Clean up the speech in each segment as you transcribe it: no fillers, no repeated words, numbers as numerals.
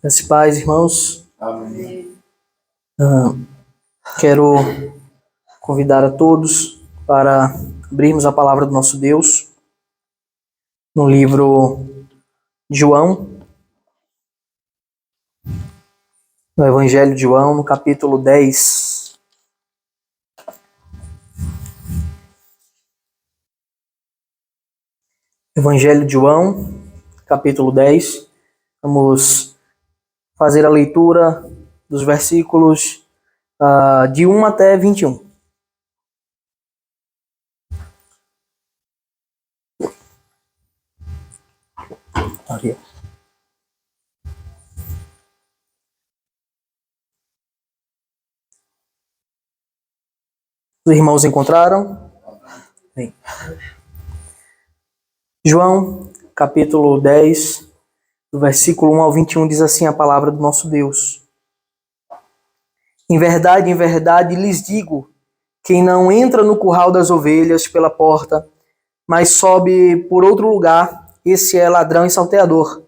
Meus pais, irmãos, Amém. Quero convidar a todos para abrirmos a palavra do nosso Deus no livro de João, no Evangelho de João, no capítulo 10. Evangelho de João, capítulo 10. Vamos fazer a leitura dos versículos de 1 até 21. Aqui. Os irmãos encontraram? Bem. João, capítulo 10, do versículo 1 ao 21, diz assim a palavra do nosso Deus. Em verdade, lhes digo, quem não entra no curral das ovelhas pela porta, mas sobe por outro lugar, esse é ladrão e salteador.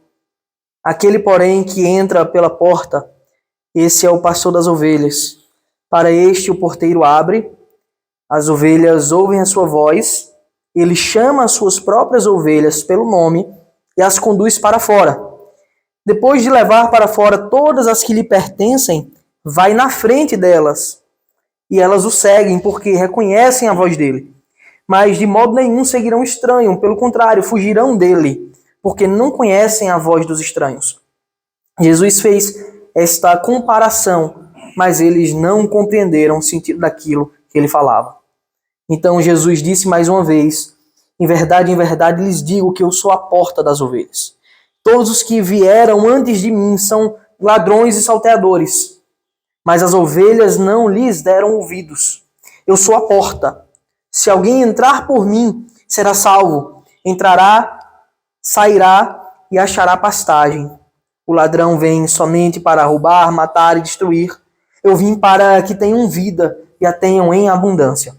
Aquele, porém, que entra pela porta, esse é o pastor das ovelhas. Para este o porteiro abre, as ovelhas ouvem a sua voz, ele chama as suas próprias ovelhas pelo nome e as conduz para fora. Depois de levar para fora todas as que lhe pertencem, vai na frente delas, e elas o seguem porque reconhecem a voz dele. Mas de modo nenhum seguirão estranho, pelo contrário, fugirão dele, porque não conhecem a voz dos estranhos. Jesus fez esta comparação, mas eles não compreenderam o sentido daquilo que ele falava. Então Jesus disse mais uma vez, em verdade, lhes digo que eu sou a porta das ovelhas. Todos os que vieram antes de mim são ladrões e salteadores, mas as ovelhas não lhes deram ouvidos. Eu sou a porta. Se alguém entrar por mim, será salvo. Entrará, sairá e achará pastagem. O ladrão vem somente para roubar, matar e destruir. Eu vim para que tenham vida e a tenham em abundância.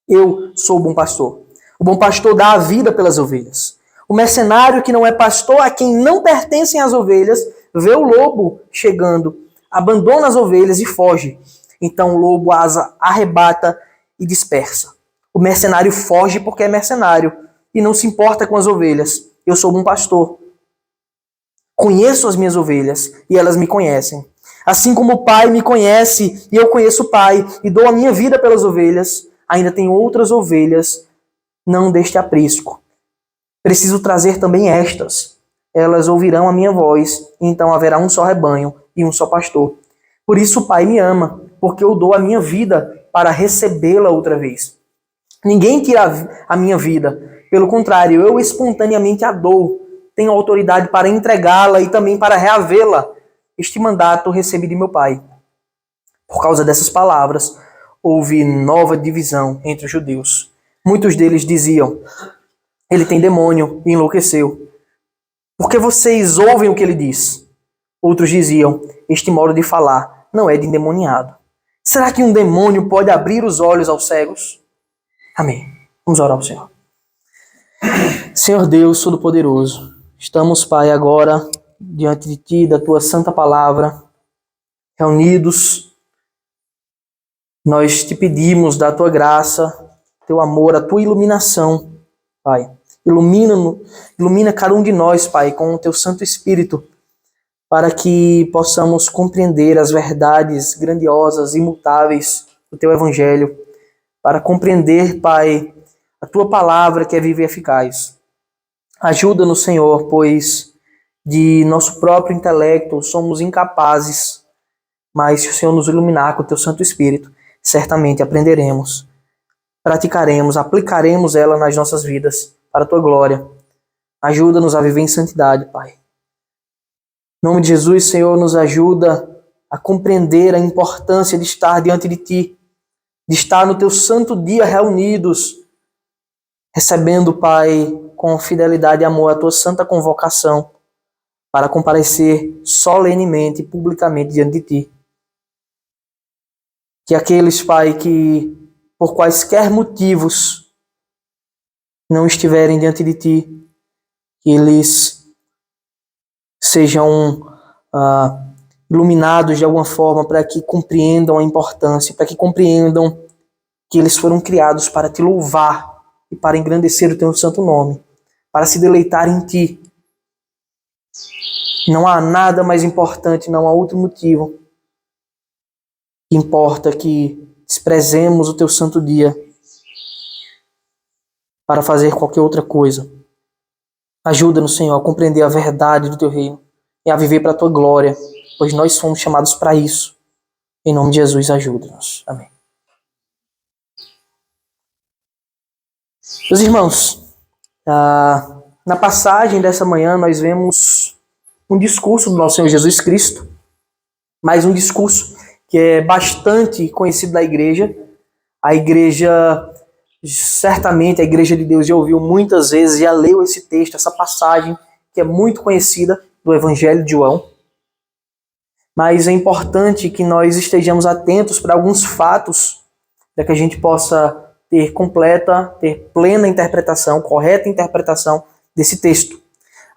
Eu sou o bom pastor. O bom pastor dá a vida pelas ovelhas. O mercenário que não é pastor, a quem não pertencem as ovelhas, vê o lobo chegando, abandona as ovelhas e foge. Então o lobo as arrebata e dispersa. O mercenário foge porque é mercenário e não se importa com as ovelhas. Eu sou um pastor. Conheço as minhas ovelhas e elas me conhecem. Assim como o Pai me conhece e eu conheço o Pai e dou a minha vida pelas ovelhas, ainda tem outras ovelhas, não deste aprisco. Preciso trazer também estas. Elas ouvirão a minha voz, e então haverá um só rebanho e um só pastor. Por isso o Pai me ama, porque eu dou a minha vida para recebê-la outra vez. Ninguém tira a minha vida. Pelo contrário, eu espontaneamente a dou. Tenho autoridade para entregá-la e também para reavê-la. Este mandato recebi de meu Pai. Por causa dessas palavras, houve nova divisão entre os judeus. Muitos deles diziam, ele tem demônio e enlouqueceu. Por que vocês ouvem o que ele diz? Outros diziam, este modo de falar não é de endemoniado. Será que um demônio pode abrir os olhos aos cegos? Amém. Vamos orar ao Senhor. Senhor Deus Todo-Poderoso, estamos, Pai, agora diante de Ti, da Tua santa palavra, reunidos. Nós te pedimos da Tua graça, Teu amor, a Tua iluminação, Pai. Ilumina cada um de nós, Pai, com o Teu Santo Espírito, para que possamos compreender as verdades grandiosas, imutáveis do Teu Evangelho, para compreender, Pai, a Tua palavra que é viva e eficaz. Ajuda-nos, Senhor, pois de nosso próprio intelecto somos incapazes, mas se o Senhor nos iluminar com o Teu Santo Espírito, certamente aprenderemos, praticaremos, aplicaremos ela nas nossas vidas, para a Tua glória. Ajuda-nos a viver em santidade, Pai. Em nome de Jesus, Senhor, nos ajuda a compreender a importância de estar diante de Ti, de estar no Teu santo dia reunidos, recebendo, Pai, com fidelidade e amor a Tua santa convocação para comparecer solenemente e publicamente diante de Ti. Que aqueles, Pai, que por quaisquer motivos não estiverem diante de Ti, que eles sejam iluminados de alguma forma, para que compreendam a importância, para que compreendam que eles foram criados para te louvar e para engrandecer o teu santo nome, para se deleitar em ti. Não há nada mais importante, não há outro motivo. Importa que desprezemos o teu santo dia para fazer qualquer outra coisa. Ajuda-nos, Senhor, a compreender a verdade do teu reino e a viver para a tua glória, pois nós somos chamados para isso. Em nome de Jesus, ajuda-nos. Amém. Meus irmãos, na passagem dessa manhã nós vemos um discurso do nosso Senhor Jesus Cristo, mais um discurso que é bastante conhecido da igreja. A igreja, certamente a igreja de Deus já ouviu muitas vezes, já leu esse texto, essa passagem que é muito conhecida do Evangelho de João. Mas é importante que nós estejamos atentos para alguns fatos, para que a gente possa ter plena interpretação, correta interpretação desse texto.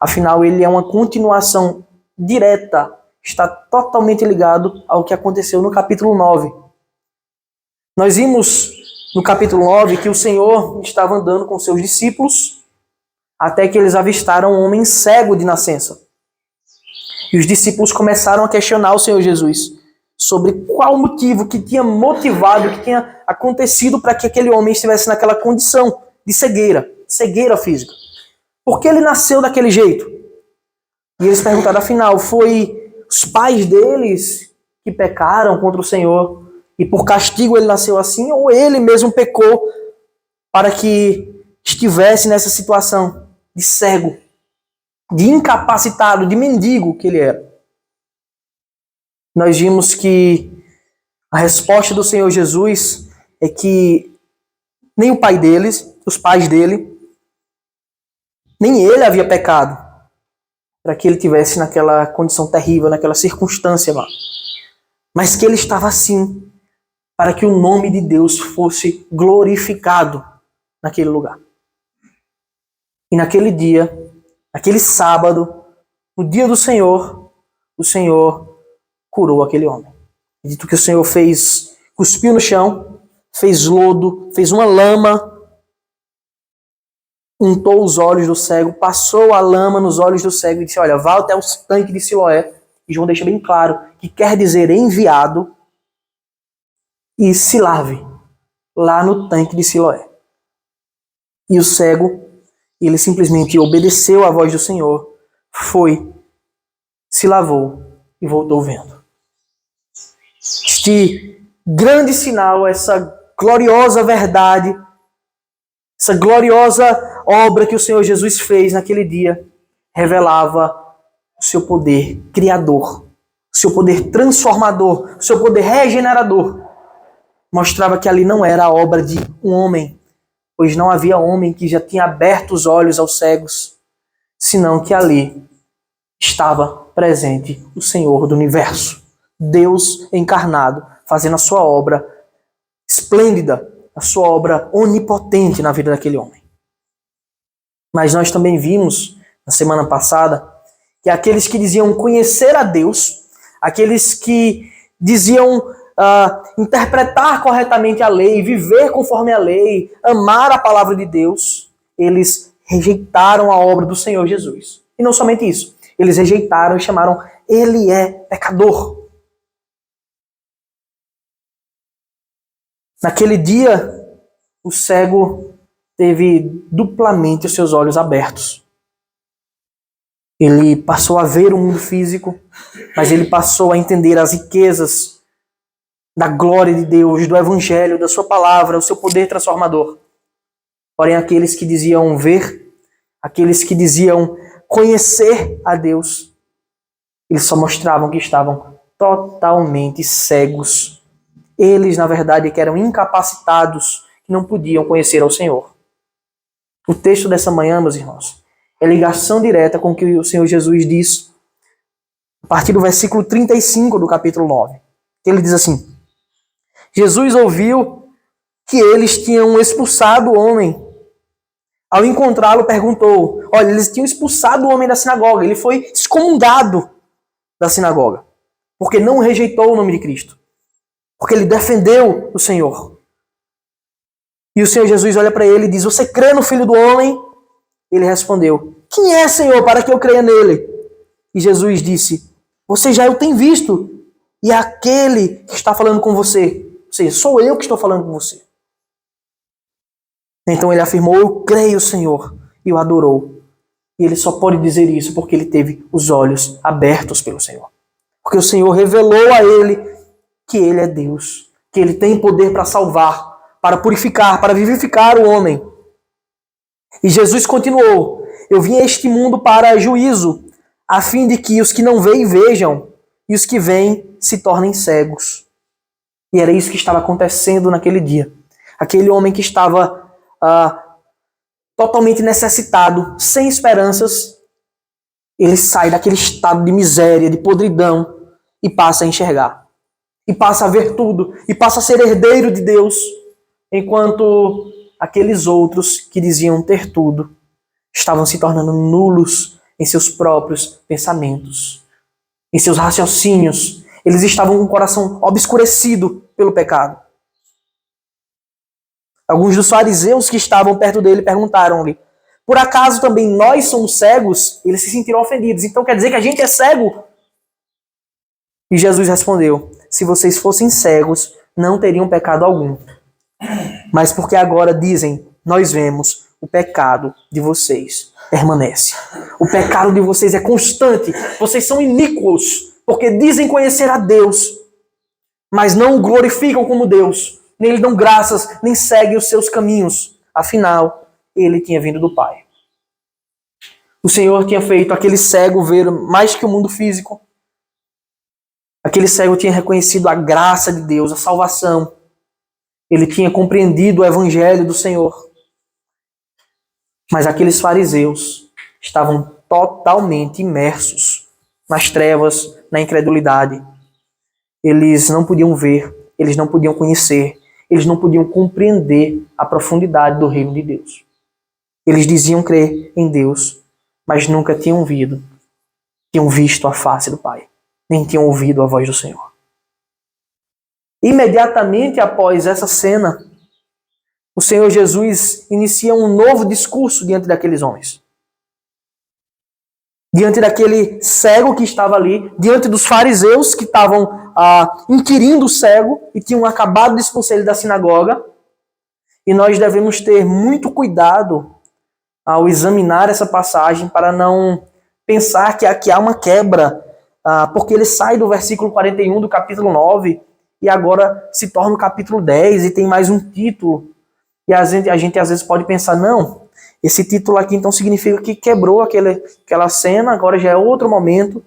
Afinal, ele é uma continuação direta, está totalmente ligado ao que aconteceu no capítulo 9. Nós vimos no capítulo 9 que o Senhor estava andando com seus discípulos até que eles avistaram um homem cego de nascença. E os discípulos começaram a questionar o Senhor Jesus sobre qual motivo que tinha motivado, que tinha acontecido para que aquele homem estivesse naquela condição de cegueira física. Por que ele nasceu daquele jeito? E eles perguntaram, afinal, foi os pais deles que pecaram contra o Senhor e por castigo ele nasceu assim, ou ele mesmo pecou para que estivesse nessa situação de cego, de incapacitado, de mendigo que ele era? Nós vimos que a resposta do Senhor Jesus é que nem o pai deles, os pais dele, nem ele havia pecado para que ele tivesse naquela condição terrível, naquela circunstância lá. Mas que ele estava assim para que o nome de Deus fosse glorificado naquele lugar. E naquele dia, naquele sábado, no dia do Senhor, o Senhor curou aquele homem. Dito que o Senhor cuspiu no chão, fez lodo, fez uma lama, untou os olhos do cego, passou a lama nos olhos do cego e disse, olha, vá até o tanque de Siloé. E João deixa bem claro que quer dizer enviado, e se lave lá no tanque de Siloé. E o cego, ele simplesmente obedeceu à voz do Senhor, foi, se lavou e voltou vendo. Este grande sinal, essa gloriosa verdade, essa gloriosa obra que o Senhor Jesus fez naquele dia, revelava o seu poder criador, o seu poder transformador, o seu poder regenerador. Mostrava que ali não era a obra de um homem, pois não havia homem que já tinha aberto os olhos aos cegos, senão que ali estava presente o Senhor do universo, Deus encarnado, fazendo a sua obra esplêndida, a sua obra onipotente na vida daquele homem. Mas nós também vimos, na semana passada, que aqueles que diziam conhecer a Deus, aqueles que diziam interpretar corretamente a lei, viver conforme a lei, amar a palavra de Deus, eles rejeitaram a obra do Senhor Jesus. E não somente isso, eles rejeitaram e chamaram, ele é pecador. Naquele dia, o cego teve duplamente os seus olhos abertos. Ele passou a ver o mundo físico, mas ele passou a entender as riquezas da glória de Deus, do Evangelho, da sua palavra, o seu poder transformador. Porém, aqueles que diziam ver, aqueles que diziam conhecer a Deus, eles só mostravam que estavam totalmente cegos. Eles, na verdade, que eram incapacitados, que não podiam conhecer ao Senhor. O texto dessa manhã, meus irmãos, é ligação direta com o que o Senhor Jesus diz a partir do versículo 35 do capítulo 9. Ele diz assim, Jesus ouviu que eles tinham expulsado o homem. Ao encontrá-lo, perguntou, olha, eles tinham expulsado o homem da sinagoga, ele foi excomungado. da sinagoga, porque não rejeitou o nome de Cristo, porque ele defendeu o Senhor. E o Senhor Jesus olha para ele e diz: você crê no Filho do Homem? Ele respondeu: quem é, Senhor, para que eu creia nele? E Jesus disse: você já o tem visto, e é aquele que está falando com você. Ou seja, sou eu que estou falando com você. Então ele afirmou: eu creio, Senhor, e o adorou. E ele só pode dizer isso porque ele teve os olhos abertos pelo Senhor. Porque o Senhor revelou a ele que ele é Deus, que ele tem poder para salvar, para purificar, para vivificar o homem. E Jesus continuou: eu vim a este mundo para juízo, a fim de que os que não veem vejam, e os que veem se tornem cegos. E era isso que estava acontecendo naquele dia. Aquele homem que estava totalmente necessitado, sem esperanças, ele sai daquele estado de miséria, de podridão, e passa a enxergar. E passa a ver tudo, e passa a ser herdeiro de Deus, enquanto aqueles outros que diziam ter tudo estavam se tornando nulos em seus próprios pensamentos, em seus raciocínios. Eles estavam com o coração obscurecido pelo pecado. Alguns dos fariseus que estavam perto dele perguntaram-lhe: por acaso também nós somos cegos? Eles se sentiram ofendidos. Então quer dizer que a gente é cego? E Jesus respondeu: se vocês fossem cegos, não teriam pecado algum. Mas porque agora dizem: nós vemos, o pecado de vocês permanece. O pecado de vocês é constante. Vocês são iníquos, porque dizem conhecer a Deus, mas não o glorificam como Deus. Nem lhe dão graças, nem seguem os seus caminhos. Afinal, ele tinha vindo do Pai. O Senhor tinha feito aquele cego ver mais que o mundo físico. Aquele cego tinha reconhecido a graça de Deus, a salvação. Ele tinha compreendido o evangelho do Senhor. Mas aqueles fariseus estavam totalmente imersos nas trevas, na incredulidade. Eles não podiam ver, eles não podiam conhecer, eles não podiam compreender a profundidade do reino de Deus. Eles diziam crer em Deus, mas nunca tinham visto a face do Pai, nem tinham ouvido a voz do Senhor. Imediatamente após essa cena, o Senhor Jesus inicia um novo discurso diante daqueles homens. Diante daquele cego que estava ali, diante dos fariseus que estavam inquirindo o cego e tinham acabado de expulsar ele da sinagoga. E nós devemos ter muito cuidado ao examinar essa passagem para não pensar que aqui há uma quebra, porque ele sai do versículo 41 do capítulo 9 e agora se torna o capítulo 10 e tem mais um título. E a gente às vezes pode pensar, não, esse título aqui então significa que quebrou aquela cena, agora já é outro momento.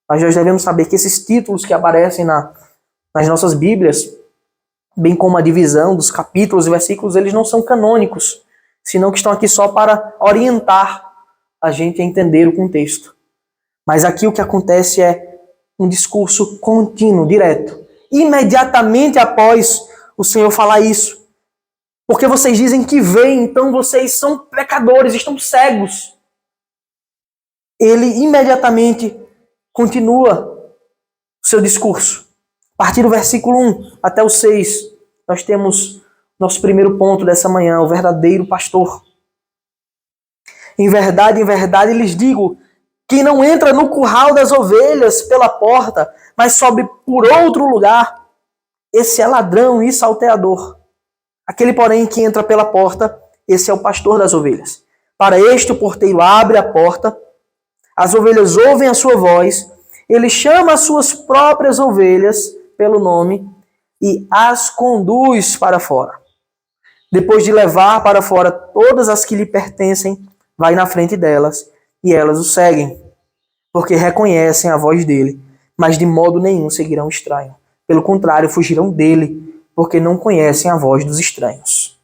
Mas nós devemos saber que esses títulos que aparecem nas nossas Bíblias, bem como a divisão dos capítulos e versículos, eles não são canônicos, senão que estão aqui só para orientar a gente a entender o contexto. Mas aqui o que acontece é um discurso contínuo, direto. Imediatamente após o Senhor falar isso, porque vocês dizem que veem, então vocês são pecadores, estão cegos. Ele imediatamente continua o seu discurso. A partir do versículo 1 até o 6, nós temos nosso primeiro ponto dessa manhã, o verdadeiro pastor. Em verdade, lhes digo, quem não entra no curral das ovelhas pela porta, mas sobe por outro lugar, esse é ladrão e salteador. Aquele, porém, que entra pela porta, esse é o pastor das ovelhas. Para este o porteiro abre a porta, as ovelhas ouvem a sua voz, ele chama as suas próprias ovelhas pelo nome e as conduz para fora. Depois de levar para fora todas as que lhe pertencem, vai na frente delas e elas o seguem, porque reconhecem a voz dele, mas de modo nenhum seguirão o estranho. Pelo contrário, fugirão dele, porque não conhecem a voz dos estranhos.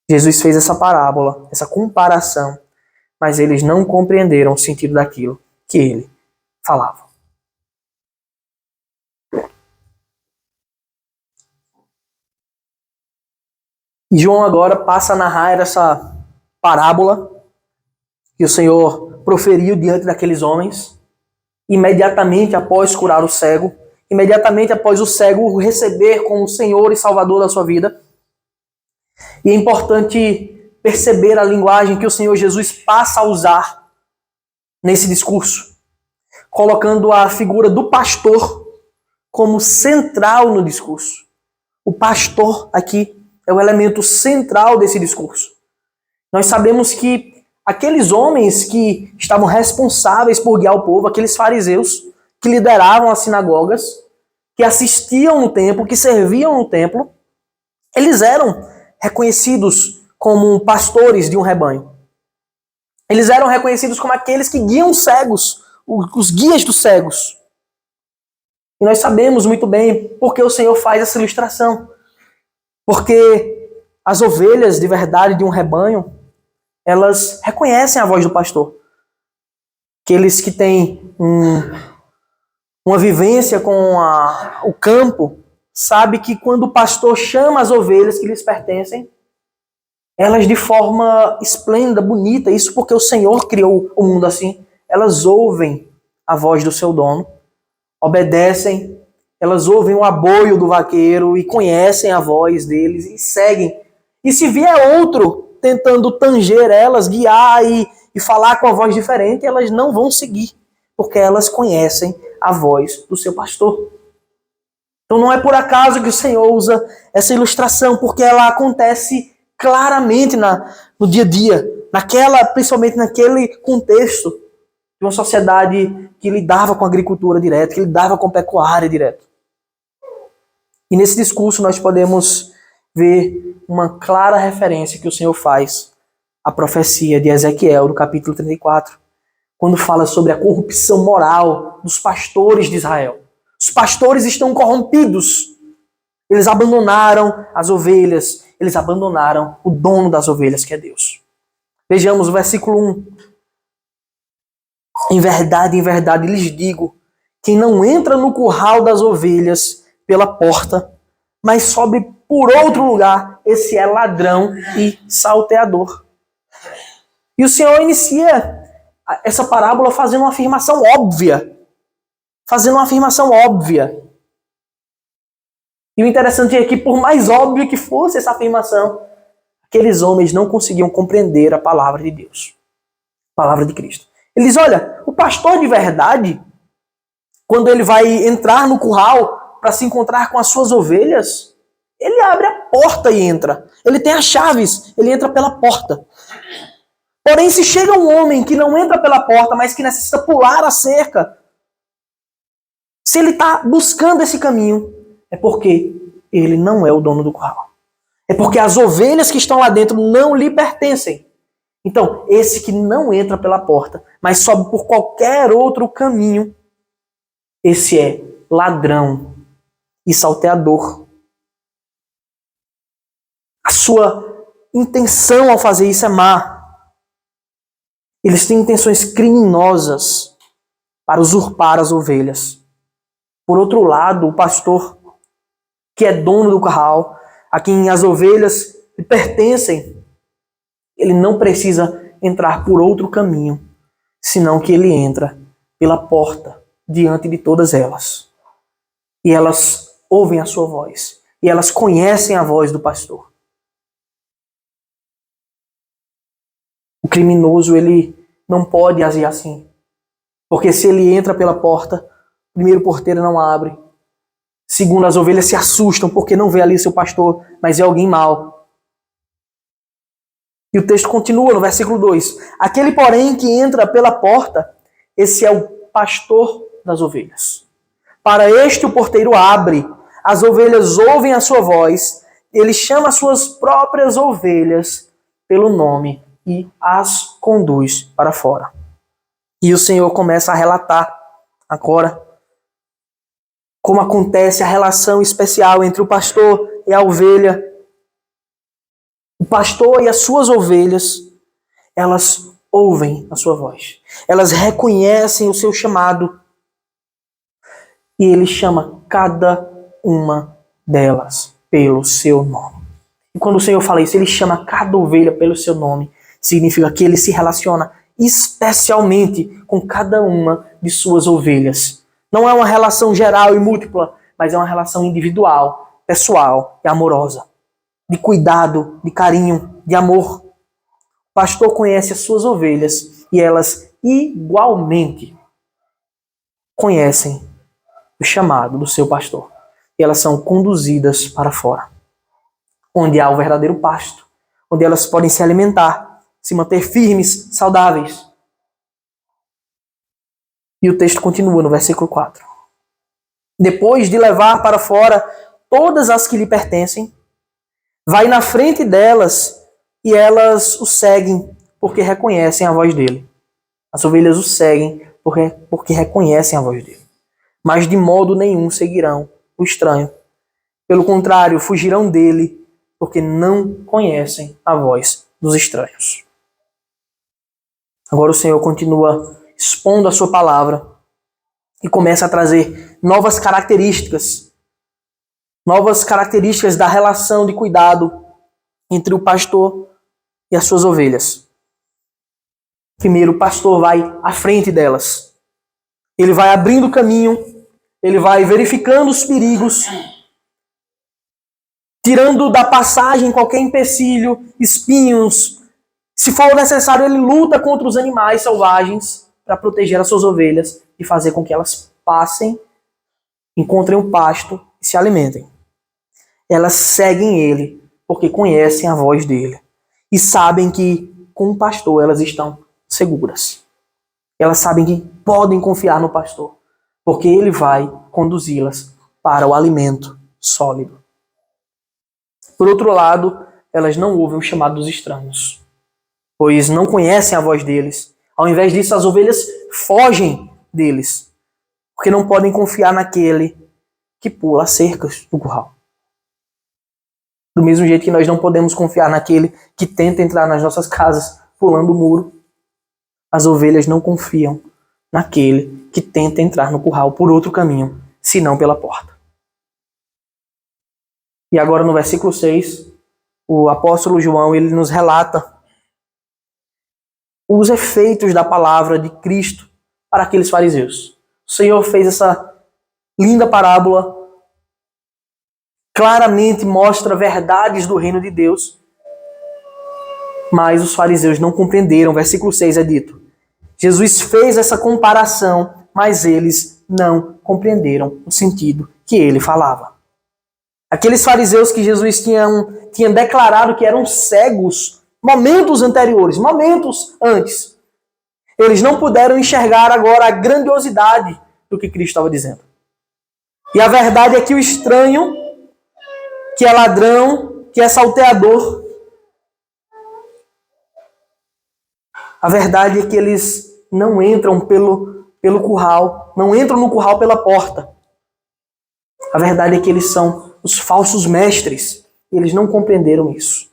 Jesus fez essa parábola, essa comparação, mas eles não compreenderam o sentido daquilo que ele falava. E João agora passa a narrar essa parábola que o Senhor proferiu diante daqueles homens. imediatamente após curar o cego, imediatamente após o cego o receber como Senhor e Salvador da sua vida. E é importante perceber a linguagem que o Senhor Jesus passa a usar nesse discurso, colocando a figura do pastor como central no discurso. O pastor aqui é o elemento central desse discurso. Nós sabemos que aqueles homens que estavam responsáveis por guiar o povo, aqueles fariseus que lideravam as sinagogas, que assistiam no templo, que serviam no templo, eles eram reconhecidos como pastores de um rebanho. Eles eram reconhecidos como aqueles que guiam os cegos, os guias dos cegos. E nós sabemos muito bem porque o Senhor faz essa ilustração. Porque as ovelhas de verdade de um rebanho, elas reconhecem a voz do pastor. Aqueles que têm uma vivência com o campo, sabe que quando o pastor chama as ovelhas que lhes pertencem, elas de forma esplêndida, bonita, isso porque o Senhor criou o mundo assim, elas ouvem a voz do seu dono, obedecem, elas ouvem o aboio do vaqueiro e conhecem a voz deles e seguem. E se vier outro tentando tanger elas, guiar e falar com a voz diferente, elas não vão seguir, porque elas conhecem a voz do seu pastor. Então não é por acaso que o Senhor usa essa ilustração, porque ela acontece claramente no dia a dia, principalmente naquele contexto de uma sociedade que lidava com a agricultura direta, que lidava com a pecuária direta. E nesse discurso nós podemos ver uma clara referência que o Senhor faz à profecia de Ezequiel, no capítulo 34, quando fala sobre a corrupção moral dos pastores de Israel. Os pastores estão corrompidos. Eles abandonaram as ovelhas, eles abandonaram o dono das ovelhas, que é Deus. Vejamos o versículo 1. Em verdade lhes digo, quem não entra no curral das ovelhas pela porta, mas sobe por outro lugar, esse é ladrão e salteador. E o Senhor inicia essa parábola fazendo uma afirmação óbvia. E o interessante é que, por mais óbvio que fosse essa afirmação, aqueles homens não conseguiam compreender a palavra de Deus, a palavra de Cristo. Eles dizem, olha, o pastor de verdade, quando ele vai entrar no curral para se encontrar com as suas ovelhas, ele abre a porta e entra. Ele tem as chaves, ele entra pela porta. Porém, se chega um homem que não entra pela porta, mas que necessita pular a cerca, se ele está buscando esse caminho, é porque ele não é o dono do curral. É porque as ovelhas que estão lá dentro não lhe pertencem. Então, esse que não entra pela porta, mas sobe por qualquer outro caminho, esse é ladrão e salteador. A sua intenção ao fazer isso é má. Eles têm intenções criminosas para usurpar as ovelhas. Por outro lado, o pastor, que é dono do curral, a quem as ovelhas pertencem, ele não precisa entrar por outro caminho, senão que ele entra pela porta diante de todas elas. E elas ouvem a sua voz. E elas conhecem a voz do pastor. O criminoso, ele não pode agir assim. Porque se ele entra pela porta, primeiro, o porteiro não abre. Segundo, as ovelhas se assustam porque não vê ali seu pastor, mas é alguém mau. E o texto continua no versículo 2. Aquele, porém, que entra pela porta, esse é o pastor das ovelhas. Para este o porteiro abre, as ovelhas ouvem a sua voz, ele chama as suas próprias ovelhas pelo nome e as conduz para fora. E o Senhor começa a relatar agora como acontece a relação especial entre o pastor e a ovelha. O pastor e as suas ovelhas, elas ouvem a sua voz. Elas reconhecem o seu chamado. E ele chama cada uma delas pelo seu nome. E quando o Senhor fala isso, ele chama cada ovelha pelo seu nome. Significa que ele se relaciona especialmente com cada uma de suas ovelhas. Não é uma relação geral e múltipla, mas é uma relação individual, pessoal e amorosa. De cuidado, de carinho, de amor. O pastor conhece as suas ovelhas e elas igualmente conhecem o chamado do seu pastor. E elas são conduzidas para fora, onde há o verdadeiro pasto, onde elas podem se alimentar, se manter firmes, saudáveis. E o texto continua no versículo 4. Depois de levar para fora todas as que lhe pertencem, vai na frente delas e elas o seguem porque reconhecem a voz dele. As ovelhas o seguem porque reconhecem a voz dele. Mas de modo nenhum seguirão o estranho. Pelo contrário, fugirão dele porque não conhecem a voz dos estranhos. Agora o Senhor continua expondo a sua palavra e começa a trazer novas características da relação de cuidado entre o pastor e as suas ovelhas. Primeiro, o pastor vai à frente delas. Ele vai abrindo o caminho, ele vai verificando os perigos, tirando da passagem qualquer empecilho, espinhos. Se for necessário, ele luta contra os animais selvagens para proteger as suas ovelhas e fazer com que elas passem, encontrem o pasto e se alimentem. Elas seguem ele porque conhecem a voz dele e sabem que com o pastor elas estão seguras. Elas sabem que podem confiar no pastor, porque ele vai conduzi-las para o alimento sólido. Por outro lado, elas não ouvem o chamado dos estranhos, pois não conhecem a voz deles. Ao invés disso, as ovelhas fogem deles, porque não podem confiar naquele que pula as cercas do curral. Do mesmo jeito que nós não podemos confiar naquele que tenta entrar nas nossas casas pulando o muro, as ovelhas não confiam naquele que tenta entrar no curral por outro caminho, senão pela porta. E agora no versículo 6, o apóstolo João ele nos relata os efeitos da palavra de Cristo para aqueles fariseus. O Senhor fez essa linda parábola, claramente mostra verdades do reino de Deus, mas os fariseus não compreenderam. Versículo 6 é dito: Jesus fez essa comparação, mas eles não compreenderam o sentido que ele falava. Aqueles fariseus que Jesus tinha declarado que eram cegos momentos anteriores, momentos antes, eles não puderam enxergar agora a grandiosidade do que Cristo estava dizendo. E a verdade é que o estranho, que é ladrão, que é salteador, a verdade é que eles não entram pelo curral, não entram no curral pela porta. A verdade é que eles são os falsos mestres. E eles não compreenderam isso.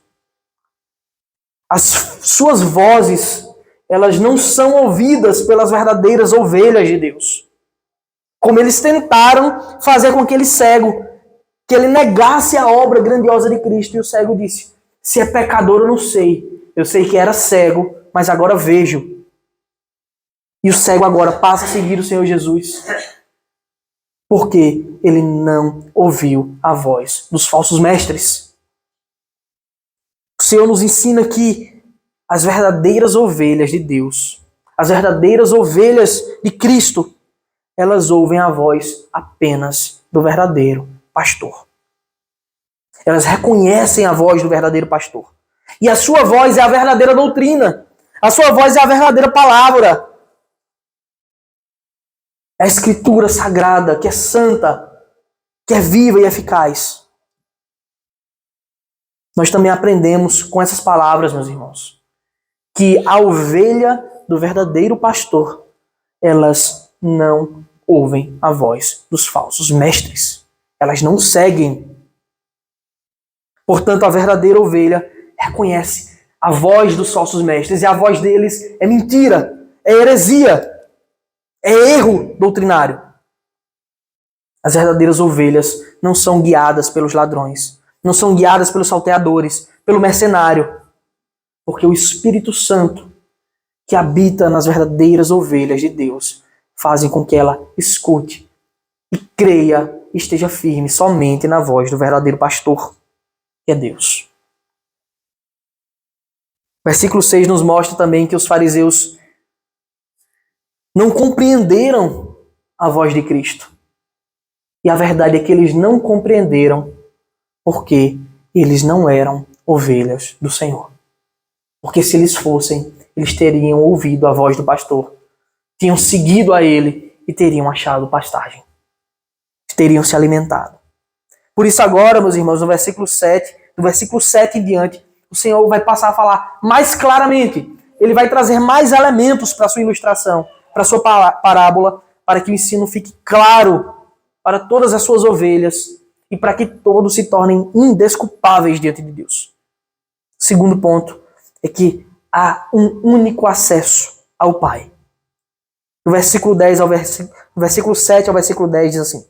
As suas vozes, elas não são ouvidas pelas verdadeiras ovelhas de Deus. Como eles tentaram fazer com aquele cego, que ele negasse a obra grandiosa de Cristo. E o cego disse: se é pecador eu não sei. Eu sei que era cego, mas agora vejo. E o cego agora passa a seguir o Senhor Jesus. Porque ele não ouviu a voz dos falsos mestres. O Senhor nos ensina que as verdadeiras ovelhas de Deus, as verdadeiras ovelhas de Cristo, elas ouvem a voz apenas do verdadeiro pastor. Elas reconhecem a voz do verdadeiro pastor. E a sua voz é a verdadeira doutrina. A sua voz é a verdadeira palavra. É a escritura sagrada, que é santa, que é viva e eficaz. Nós também aprendemos com essas palavras, meus irmãos, que a ovelha do verdadeiro pastor, elas não ouvem a voz dos falsos mestres. Elas não seguem. Portanto, a verdadeira ovelha reconhece a voz dos falsos mestres, e a voz deles é mentira, é heresia, é erro doutrinário. As verdadeiras ovelhas não são guiadas pelos ladrões, não são guiadas pelos salteadores, pelo mercenário, porque o Espírito Santo que habita nas verdadeiras ovelhas de Deus, fazem com que ela escute e creia e esteja firme somente na voz do verdadeiro pastor, que é Deus. Versículo 6 nos mostra também que os fariseus não compreenderam a voz de Cristo. E a verdade é que eles não compreenderam porque eles não eram ovelhas do Senhor. Porque se eles fossem, eles teriam ouvido a voz do pastor, tinham seguido a ele e teriam achado pastagem. Teriam se alimentado. Por isso agora, meus irmãos, no versículo 7, do versículo 7 em diante, o Senhor vai passar a falar mais claramente. Ele vai trazer mais elementos para a sua ilustração, para a sua parábola, para que o ensino fique claro para todas as suas ovelhas e para que todos se tornem indesculpáveis diante de Deus. Segundo ponto é que há um único acesso ao Pai. Do versículo 10 ao versículo 7 ao versículo 10 diz assim: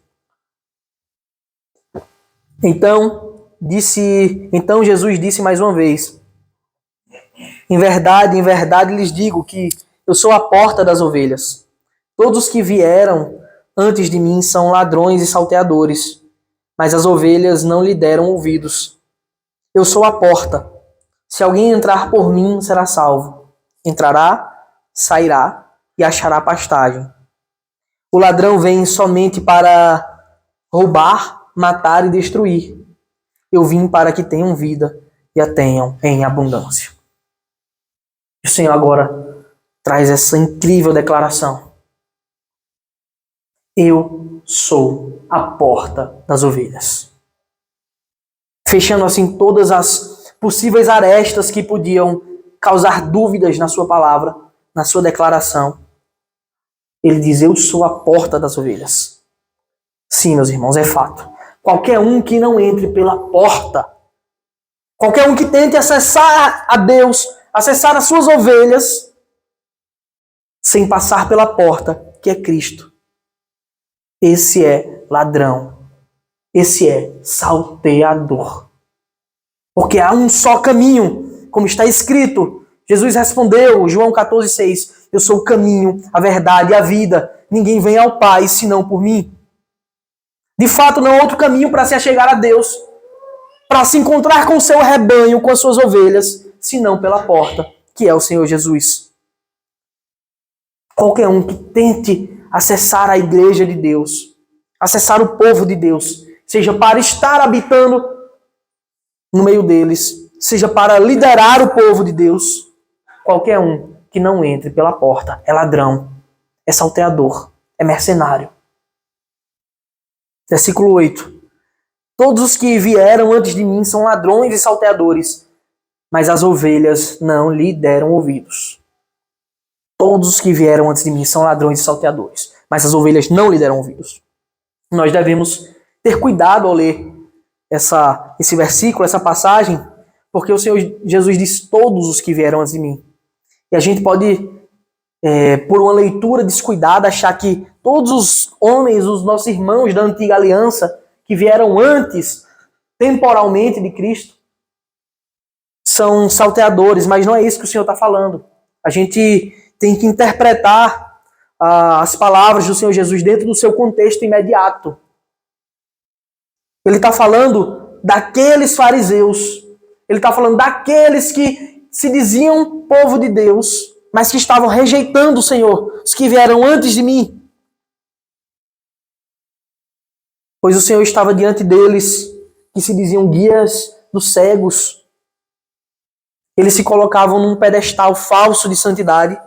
Então Jesus disse mais uma vez: em verdade lhes digo que eu sou a porta das ovelhas. Todos os que vieram antes de mim são ladrões e salteadores, mas as ovelhas não lhe deram ouvidos. Eu sou a porta. Se alguém entrar por mim, será salvo. Entrará, sairá e achará pastagem. O ladrão vem somente para roubar, matar e destruir. Eu vim para que tenham vida e a tenham em abundância. O Senhor agora traz essa incrível declaração: eu sou a porta das ovelhas. Fechando assim todas as possíveis arestas que podiam causar dúvidas na sua palavra, na sua declaração. Ele diz: eu sou a porta das ovelhas. Sim, meus irmãos, é fato. Qualquer um que não entre pela porta, qualquer um que tente acessar a Deus, acessar as suas ovelhas, sem passar pela porta, que é Cristo, esse é ladrão. Esse é salteador. Porque há um só caminho, como está escrito. Jesus respondeu, João 14,6, eu sou o caminho, a verdade e a vida. Ninguém vem ao Pai senão por mim. De fato, não há outro caminho para se achegar a Deus, para se encontrar com o seu rebanho, com as suas ovelhas, senão pela porta, que é o Senhor Jesus. Qualquer um que tente acessar a igreja de Deus, acessar o povo de Deus, seja para estar habitando no meio deles, seja para liderar o povo de Deus, qualquer um que não entre pela porta é ladrão, é salteador, é mercenário. Versículo 8. Todos os que vieram antes de mim são ladrões e salteadores, mas as ovelhas não lhe deram ouvidos. Todos os que vieram antes de mim são ladrões e salteadores, mas as ovelhas não lhe deram ouvidos. Nós devemos ter cuidado ao ler esse versículo, essa passagem, porque o Senhor Jesus diz todos os que vieram antes de mim. E a gente pode, por uma leitura descuidada, achar que todos os homens, os nossos irmãos da antiga aliança, que vieram antes, temporalmente, de Cristo, são salteadores, mas não é isso que o Senhor está falando. A gente tem que interpretar as palavras do Senhor Jesus dentro do seu contexto imediato. Ele está falando daqueles fariseus, ele está falando daqueles que se diziam povo de Deus, mas que estavam rejeitando o Senhor, os que vieram antes de mim. Pois o Senhor estava diante deles, que se diziam guias dos cegos. Eles se colocavam num pedestal falso de santidade.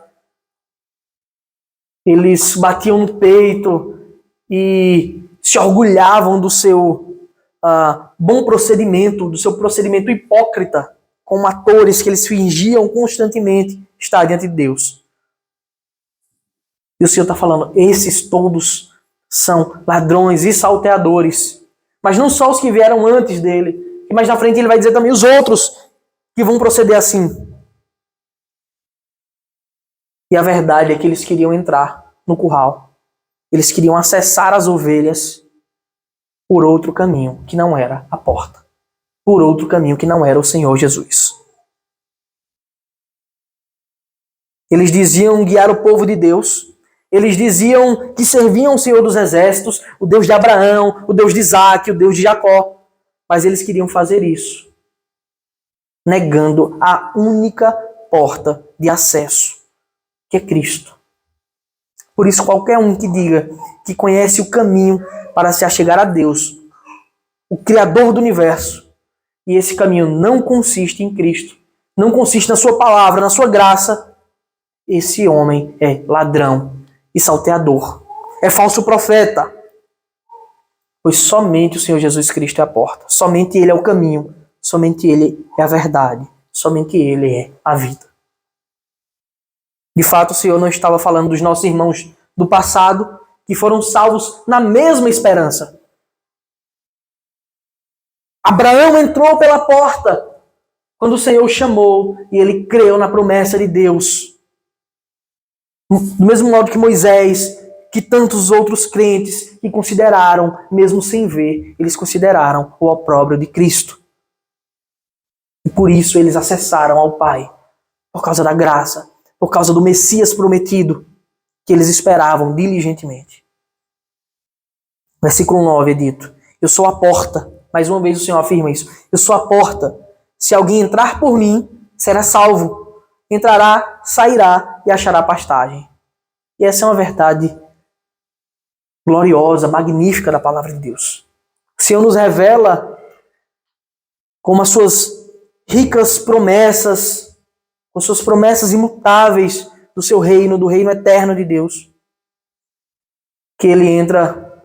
Eles batiam no peito e se orgulhavam do seu bom procedimento, do seu procedimento hipócrita, como atores que eles fingiam constantemente estar diante de Deus. E o Senhor está falando, esses todos são ladrões e salteadores. Mas não só os que vieram antes dele. E mais na frente ele vai dizer também os outros que vão proceder assim. E a verdade é que eles queriam entrar no curral. Eles queriam acessar as ovelhas por outro caminho, que não era a porta. Por outro caminho, que não era o Senhor Jesus. Eles diziam guiar o povo de Deus. Eles diziam que serviam o Senhor dos Exércitos, o Deus de Abraão, o Deus de Isaac, o Deus de Jacó. Mas eles queriam fazer isso, negando a única porta de acesso, que é Cristo. Por isso, qualquer um que diga que conhece o caminho para se achegar a Deus, o Criador do universo, e esse caminho não consiste em Cristo, não consiste na sua palavra, na sua graça, esse homem é ladrão e salteador, é falso profeta. Pois somente o Senhor Jesus Cristo é a porta, somente Ele é o caminho, somente Ele é a verdade, somente Ele é a vida. De fato, o Senhor não estava falando dos nossos irmãos do passado, que foram salvos na mesma esperança. Abraão entrou pela porta quando o Senhor o chamou e ele creu na promessa de Deus. Do mesmo modo que Moisés, que tantos outros crentes que consideraram, mesmo sem ver, eles consideraram o opróbrio de Cristo. E por isso eles acessaram ao Pai, por causa da graça, por causa do Messias prometido, que eles esperavam diligentemente. Versículo 9 é dito: eu sou a porta. Mais uma vez o Senhor afirma isso. Eu sou a porta. Se alguém entrar por mim, será salvo. Entrará, sairá e achará pastagem. E essa é uma verdade gloriosa, magnífica da palavra de Deus. O Senhor nos revela como as suas ricas promessas, com suas promessas imutáveis do seu reino, do reino eterno de Deus. Que ele entra,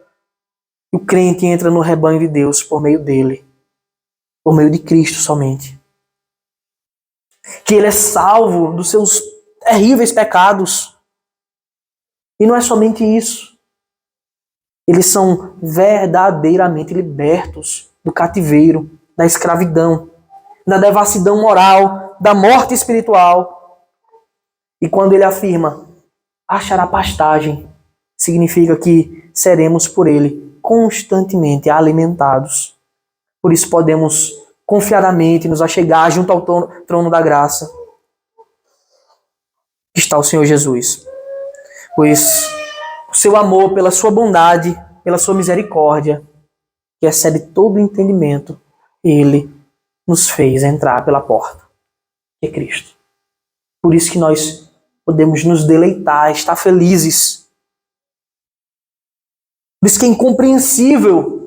o crente entra no rebanho de Deus por meio dele, por meio de Cristo somente. Que ele é salvo dos seus terríveis pecados. E não é somente isso. Eles são verdadeiramente libertos do cativeiro, da escravidão, da devassidão moral, da morte espiritual. E quando ele afirma, achará pastagem, significa que seremos por ele constantemente alimentados. Por isso podemos confiadamente nos achegar junto ao trono da graça, que está o Senhor Jesus. Pois o seu amor, pela sua bondade, pela sua misericórdia, que excede todo o entendimento, ele nos fez entrar pela porta, que é Cristo. Por isso que nós podemos nos deleitar, estar felizes. Por isso que é incompreensível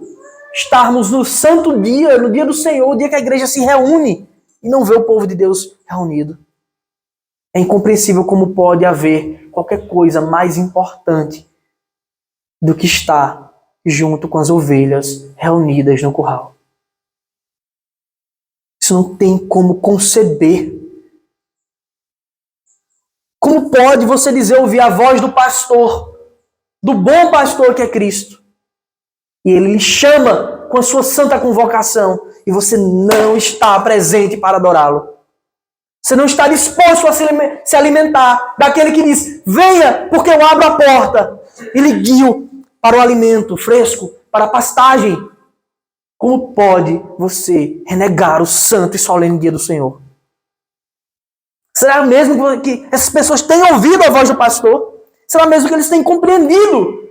estarmos no santo dia, no dia do Senhor, o dia que a igreja se reúne e não vê o povo de Deus reunido. É incompreensível como pode haver qualquer coisa mais importante do que estar junto com as ovelhas reunidas no curral. Isso não tem como conceber. Como pode você dizer ouvir a voz do pastor, do bom pastor que é Cristo, e ele lhe chama com a sua santa convocação e você não está presente para adorá-lo? Você não está disposto a se alimentar daquele que diz, venha, porque eu abro a porta e lhe guio para o alimento fresco, para a pastagem. Como pode você renegar o santo e solene dia do Senhor? Será mesmo que essas pessoas têm ouvido a voz do pastor? Será mesmo que eles têm compreendido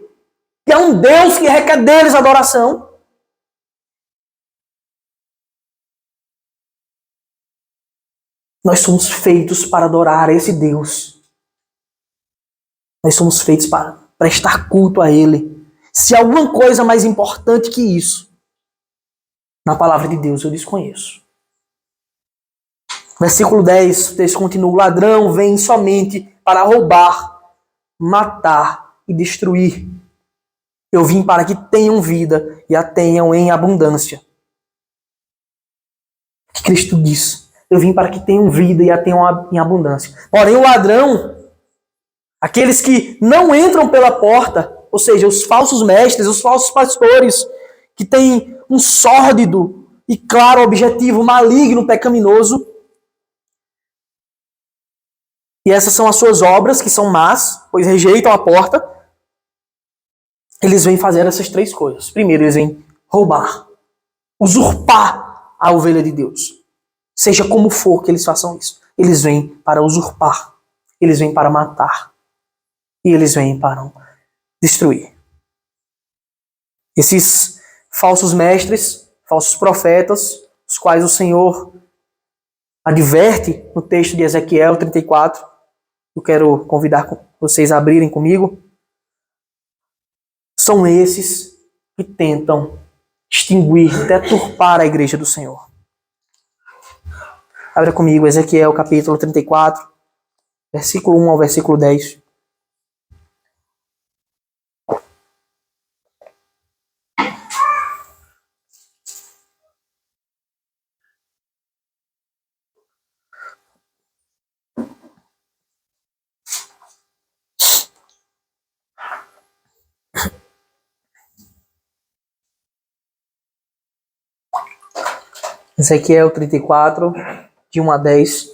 que há um Deus que requer deles adoração? Nós somos feitos para adorar esse Deus. Nós somos feitos para prestar culto a Ele. Se há alguma coisa mais importante que isso, na palavra de Deus eu desconheço. Versículo 10, o texto continua: o ladrão vem somente para roubar, matar e destruir. Eu vim para que tenham vida e a tenham em abundância. O que Cristo diz? Eu vim para que tenham vida e a tenham em abundância. Porém, o ladrão, aqueles que não entram pela porta, ou seja, os falsos mestres, os falsos pastores, que têm um sórdido e claro objetivo maligno, pecaminoso, e essas são as suas obras, que são más, pois rejeitam a porta, eles vêm fazer essas três coisas. Primeiro, eles vêm roubar, usurpar a ovelha de Deus. Seja como for que eles façam isso, eles vêm para usurpar. eles vêm para matar. E eles vêm para destruir. Esses falsos mestres, falsos profetas, os quais o Senhor adverte no texto de Ezequiel 34, eu quero convidar vocês a abrirem comigo, são esses que tentam extinguir, deturpar a igreja do Senhor. Abra comigo Ezequiel capítulo 34, versículo 1 ao versículo 10. Ezequiel 34, de 1 a 10.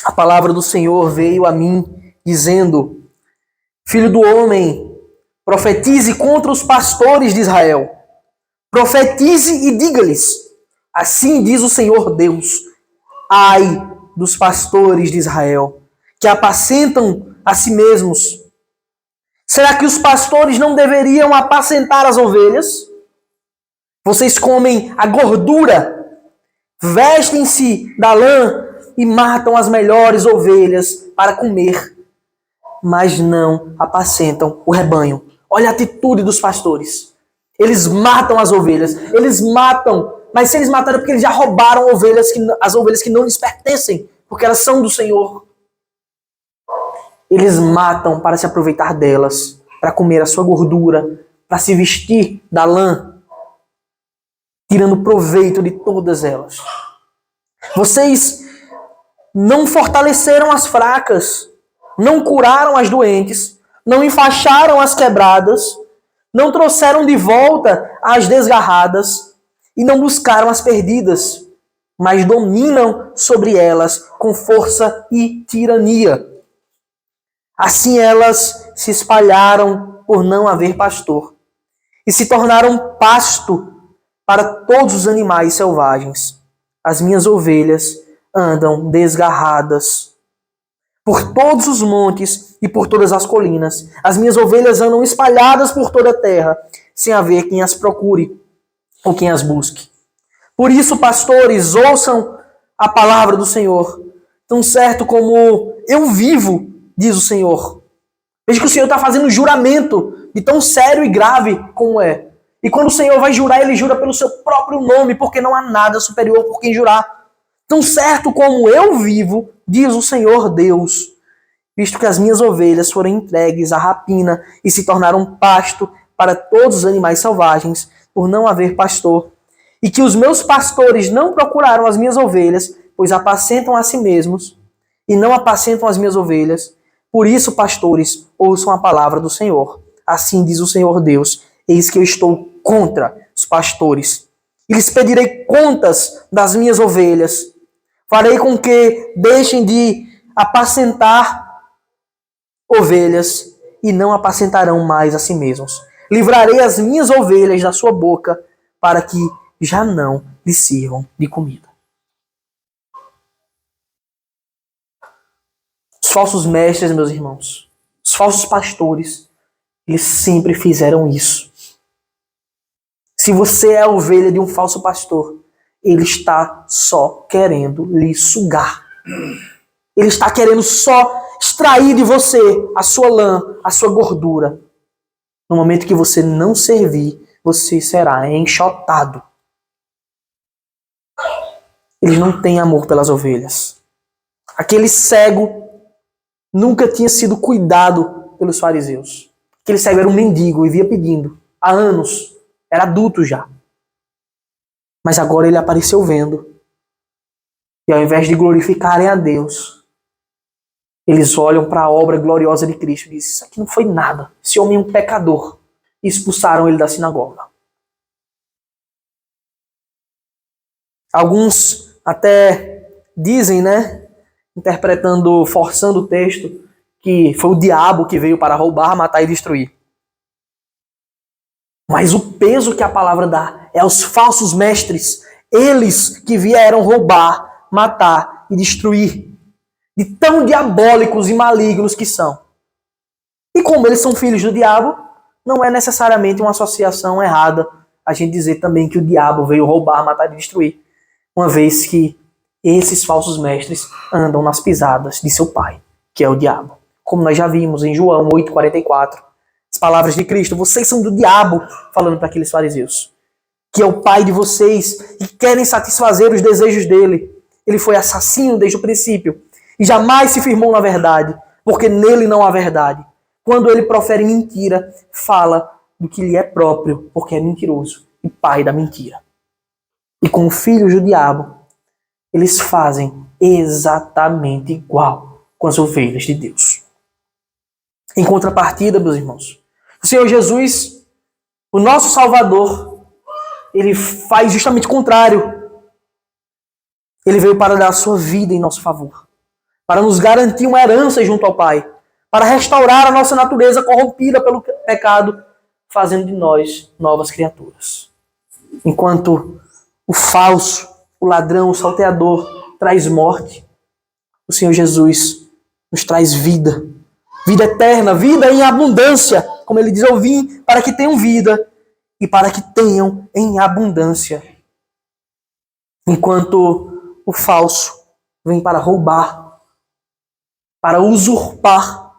A palavra do Senhor veio a mim, dizendo: Filho do homem, profetize contra os pastores de Israel. Profetize e diga-lhes: assim diz o Senhor Deus: ai dos pastores de Israel, que apacentam a si mesmos. Será que os pastores não deveriam apacentar as ovelhas? Vocês comem a gordura, vestem-se da lã e matam as melhores ovelhas para comer, mas não apacentam o rebanho. Olha a atitude dos pastores. Eles matam as ovelhas, eles matam, mas se eles mataram é porque eles já roubaram as ovelhas que não lhes pertencem, porque elas são do Senhor. Eles matam para se aproveitar delas, para comer a sua gordura, para se vestir da lã, tirando proveito de todas elas. Vocês não fortaleceram as fracas, não curaram as doentes, não enfaixaram as quebradas, não trouxeram de volta as desgarradas e não buscaram as perdidas, mas dominam sobre elas com força e tirania. Assim elas se espalharam por não haver pastor e se tornaram pasto para todos os animais selvagens. As minhas ovelhas andam desgarradas por todos os montes e por todas as colinas. As minhas ovelhas andam espalhadas por toda a terra, sem haver quem as procure ou quem as busque. Por isso, pastores, ouçam a palavra do Senhor. Tão certo como eu vivo, diz o Senhor. Veja que o Senhor está fazendo um juramento de tão sério e grave como é. E quando o Senhor vai jurar, ele jura pelo seu próprio nome, porque não há nada superior por quem jurar. Tão certo como eu vivo, diz o Senhor Deus, visto que as minhas ovelhas foram entregues à rapina e se tornaram pasto para todos os animais selvagens, por não haver pastor, e que os meus pastores não procuraram as minhas ovelhas, pois apacentam a si mesmos, e não apacentam as minhas ovelhas. Por isso, pastores, ouçam a palavra do Senhor. Assim diz o Senhor Deus: eis que eu estou contra os pastores, e lhes pedirei contas das minhas ovelhas. Farei com que deixem de apacentar ovelhas e não apacentarão mais a si mesmos. Livrarei as minhas ovelhas da sua boca, para que já não lhes sirvam de comida. Os falsos mestres, meus irmãos, os falsos pastores, eles sempre fizeram isso. Se você é a ovelha de um falso pastor, ele está só querendo lhe sugar. Ele está querendo só extrair de você a sua lã, a sua gordura. No momento que você não servir, você será enxotado. Eles não têm amor pelas ovelhas. Aquele cego nunca tinha sido cuidado pelos fariseus. Aquele cego era um mendigo e via pedindo há anos. Era adulto já. Mas agora ele apareceu vendo. E ao invés de glorificarem a Deus, eles olham para a obra gloriosa de Cristo e dizem: isso aqui não foi nada. Esse homem é um pecador. E expulsaram ele da sinagoga. Alguns até dizem, interpretando, forçando o texto, que foi o diabo que veio para roubar, matar e destruir. Mas o peso que a palavra dá é aos falsos mestres, Eles que vieram roubar, matar e destruir. De tão diabólicos e malignos que são. E como eles são filhos do diabo, não é necessariamente uma associação errada a gente dizer também que o diabo veio roubar, matar e destruir. Uma vez que esses falsos mestres andam nas pisadas de seu pai, que é o diabo. Como nós já vimos em João 8,44. As palavras de Cristo, vocês são do diabo, falando para aqueles fariseus, que é o pai de vocês e querem satisfazer os desejos dele. Ele foi assassino desde o princípio e jamais se firmou na verdade, porque nele não há verdade. Quando ele profere mentira, fala do que lhe é próprio, porque é mentiroso e pai da mentira. E com os filhos do diabo, eles fazem exatamente igual com as ovelhas de Deus. Em contrapartida, meus irmãos, o Senhor Jesus, o nosso Salvador, ele faz justamente o contrário. Ele veio para dar a sua vida em nosso favor, para nos garantir uma herança junto ao Pai, para restaurar a nossa natureza corrompida pelo pecado, fazendo de nós novas criaturas. Enquanto o falso, o ladrão, o salteador traz morte, o Senhor Jesus nos traz vida. Vida eterna, vida em abundância. Como ele diz, eu vim para que tenham vida e para que tenham em abundância. Enquanto o falso vem para roubar, para usurpar,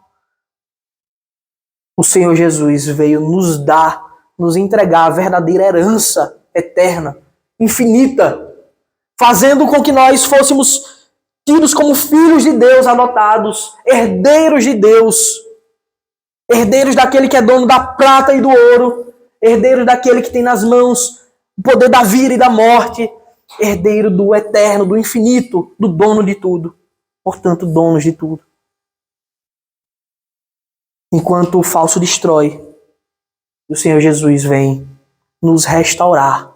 o Senhor Jesus veio nos dar, nos entregar a verdadeira herança eterna, infinita, fazendo com que nós fôssemos tidos como filhos de Deus adotados, herdeiros de Deus, herdeiros daquele que é dono da prata e do ouro, herdeiros daquele que tem nas mãos o poder da vida e da morte, herdeiro do eterno, do infinito, do dono de tudo, portanto, donos de tudo. Enquanto o falso destrói, o Senhor Jesus vem nos restaurar.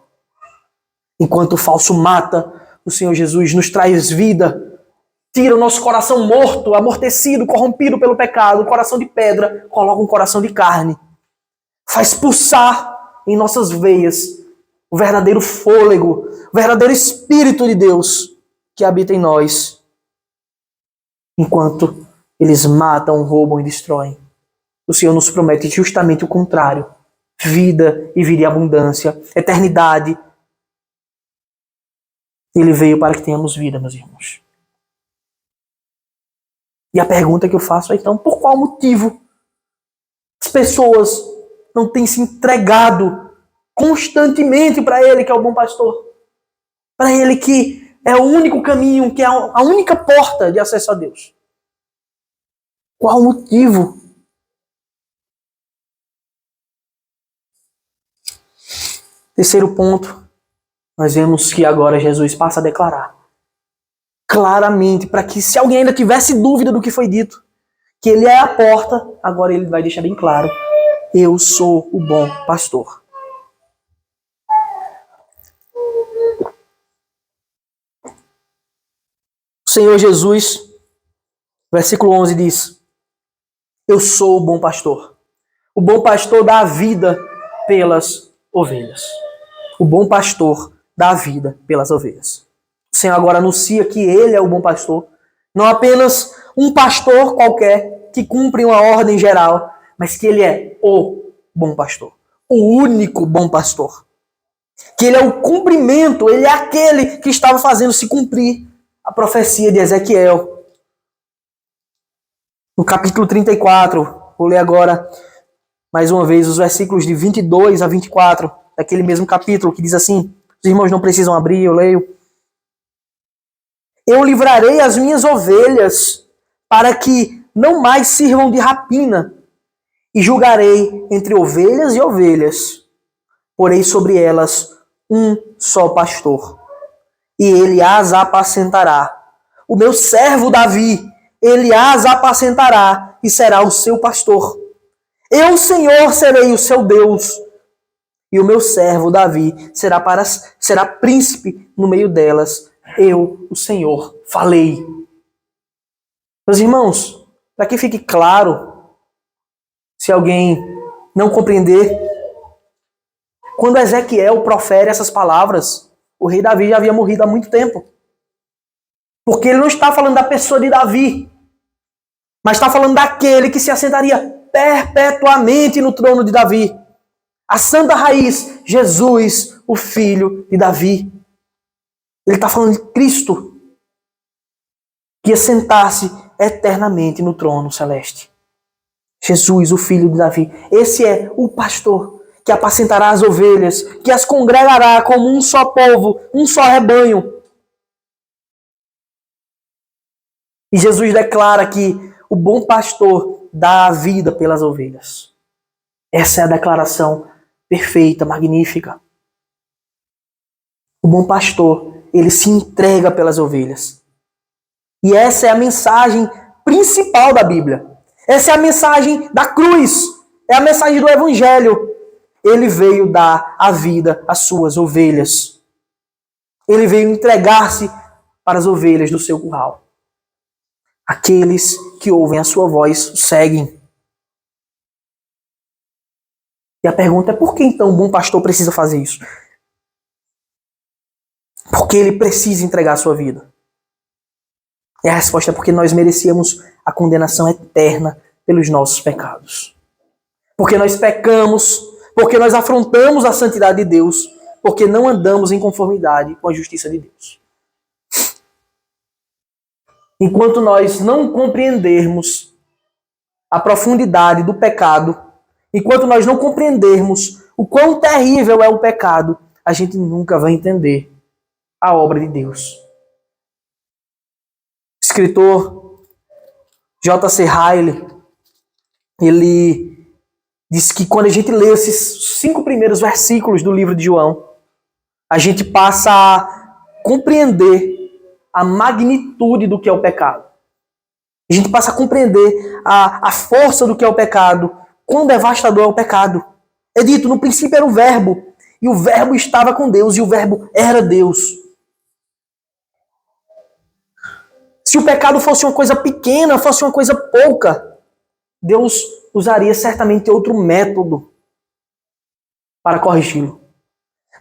Enquanto o falso mata, o Senhor Jesus nos traz vida, tira o nosso coração morto, amortecido, corrompido pelo pecado, um coração de pedra, coloca um coração de carne. Faz pulsar em nossas veias o verdadeiro fôlego, o verdadeiro Espírito de Deus que habita em nós. Enquanto eles matam, roubam e destroem, o Senhor nos promete justamente o contrário. Vida e vida em abundância, eternidade. Ele veio para que tenhamos vida, meus irmãos. E a pergunta que eu faço é, então, por qual motivo as pessoas não têm se entregado constantemente para Ele, que é o bom pastor? Para Ele que é o único caminho, que é a única porta de acesso a Deus. Qual o motivo? Terceiro ponto, nós vemos que agora Jesus passa a declarar claramente, para que se alguém ainda tivesse dúvida do que foi dito, que ele é a porta, agora ele vai deixar bem claro: eu sou o bom pastor. O Senhor Jesus, versículo 11 diz: eu sou o bom pastor. O bom pastor dá a vida pelas ovelhas. O bom pastor dá a vida pelas ovelhas. O Senhor agora anuncia que Ele é o bom pastor. Não apenas um pastor qualquer que cumpre uma ordem geral, mas que Ele é o bom pastor. O único bom pastor. Que Ele é o cumprimento, Ele é aquele que estava fazendo se cumprir a profecia de Ezequiel. No capítulo 34, vou ler agora mais uma vez os versículos de 22 a 24, daquele mesmo capítulo, que diz assim, os irmãos não precisam abrir, eu leio. Eu livrarei as minhas ovelhas para que não mais sirvam de rapina, e julgarei entre ovelhas e ovelhas. Porei sobre elas um só pastor, e ele as apacentará. O meu servo Davi, ele as apacentará e será o seu pastor. Eu, Senhor, serei o seu Deus, e o meu servo Davi será príncipe no meio delas. Eu, o Senhor, falei. Meus irmãos, para que fique claro, se alguém não compreender, quando Ezequiel profere essas palavras, O rei Davi já havia morrido há muito tempo. Porque ele não está falando da pessoa de Davi, mas está falando daquele que se assentaria perpetuamente no trono de Davi. A santa raiz, Jesus, o filho de Davi. Ele está falando de Cristo, que ia sentar-se eternamente no trono celeste. Jesus, o filho de Davi. Esse é o pastor que apacentará as ovelhas, que as congregará como um só povo, um só rebanho. E Jesus declara que o bom pastor dá a vida pelas ovelhas. Essa é a declaração perfeita, magnífica. O bom pastor, ele se entrega pelas ovelhas. E essa é a mensagem principal da Bíblia. Essa é a mensagem da cruz. É a mensagem do Evangelho. Ele veio dar a vida às suas ovelhas. Ele veio entregar-se para as ovelhas do seu curral. Aqueles que ouvem a sua voz o seguem. E a pergunta é: por que então o bom pastor precisa fazer isso? Porque ele precisa entregar a sua vida. E a resposta é porque nós merecíamos a condenação eterna pelos nossos pecados. Porque nós pecamos, porque nós afrontamos a santidade de Deus, porque não andamos em conformidade com a justiça de Deus. Enquanto nós não compreendermos a profundidade do pecado, enquanto nós não compreendermos o quão terrível é o pecado, a gente nunca vai entender a obra de Deus. O escritor J.C. Ryle, ele diz que quando a gente lê esses 5 primeiros versículos do livro de João, a gente passa a compreender a magnitude do que é o pecado. A gente passa a compreender a força do que é o pecado, quão devastador é o pecado. É dito, no princípio era o Verbo, e o Verbo estava com Deus, e o Verbo era Deus. Se o pecado fosse uma coisa pequena, fosse uma coisa pouca, Deus usaria certamente outro método para corrigi-lo.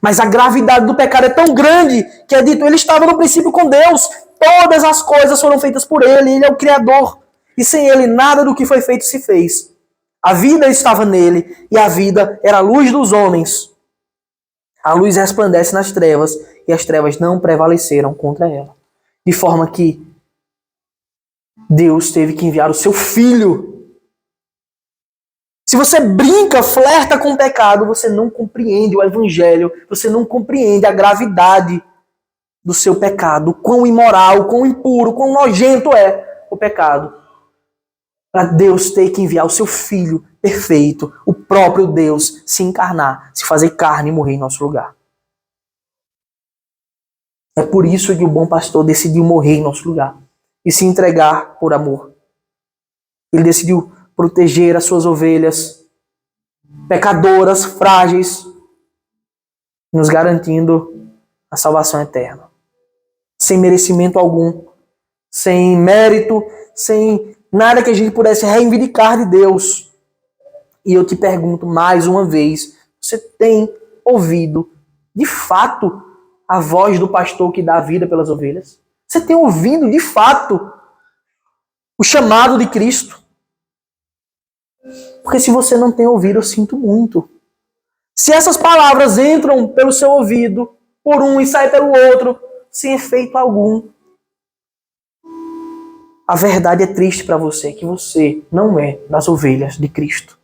Mas a gravidade do pecado é tão grande que é dito, ele estava no princípio com Deus, todas as coisas foram feitas por ele, ele é o Criador. E sem ele nada do que foi feito se fez. A vida estava nele e a vida era a luz dos homens. A luz resplandece nas trevas e as trevas não prevaleceram contra ela. De forma que Deus teve que enviar o seu Filho. Se você brinca, flerta com o pecado, você não compreende o Evangelho, você não compreende a gravidade do seu pecado, o quão imoral, o quão impuro, o quão nojento é o pecado. Para Deus ter que enviar o seu Filho perfeito, o próprio Deus, se encarnar, se fazer carne e morrer em nosso lugar. É por isso que o bom pastor decidiu morrer em nosso lugar e se entregar por amor. Ele decidiu proteger as suas ovelhas pecadoras, frágeis, nos garantindo a salvação eterna. Sem merecimento algum, sem mérito, sem nada que a gente pudesse reivindicar de Deus. E eu te pergunto mais uma vez, você tem ouvido de fato a voz do pastor que dá a vida pelas ovelhas? Você tem ouvido de fato o chamado de Cristo? Porque se você não tem ouvido, eu sinto muito. Se essas palavras entram pelo seu ouvido, por um e saem pelo outro, sem efeito algum, a verdade é triste para você, que você não é das ovelhas de Cristo.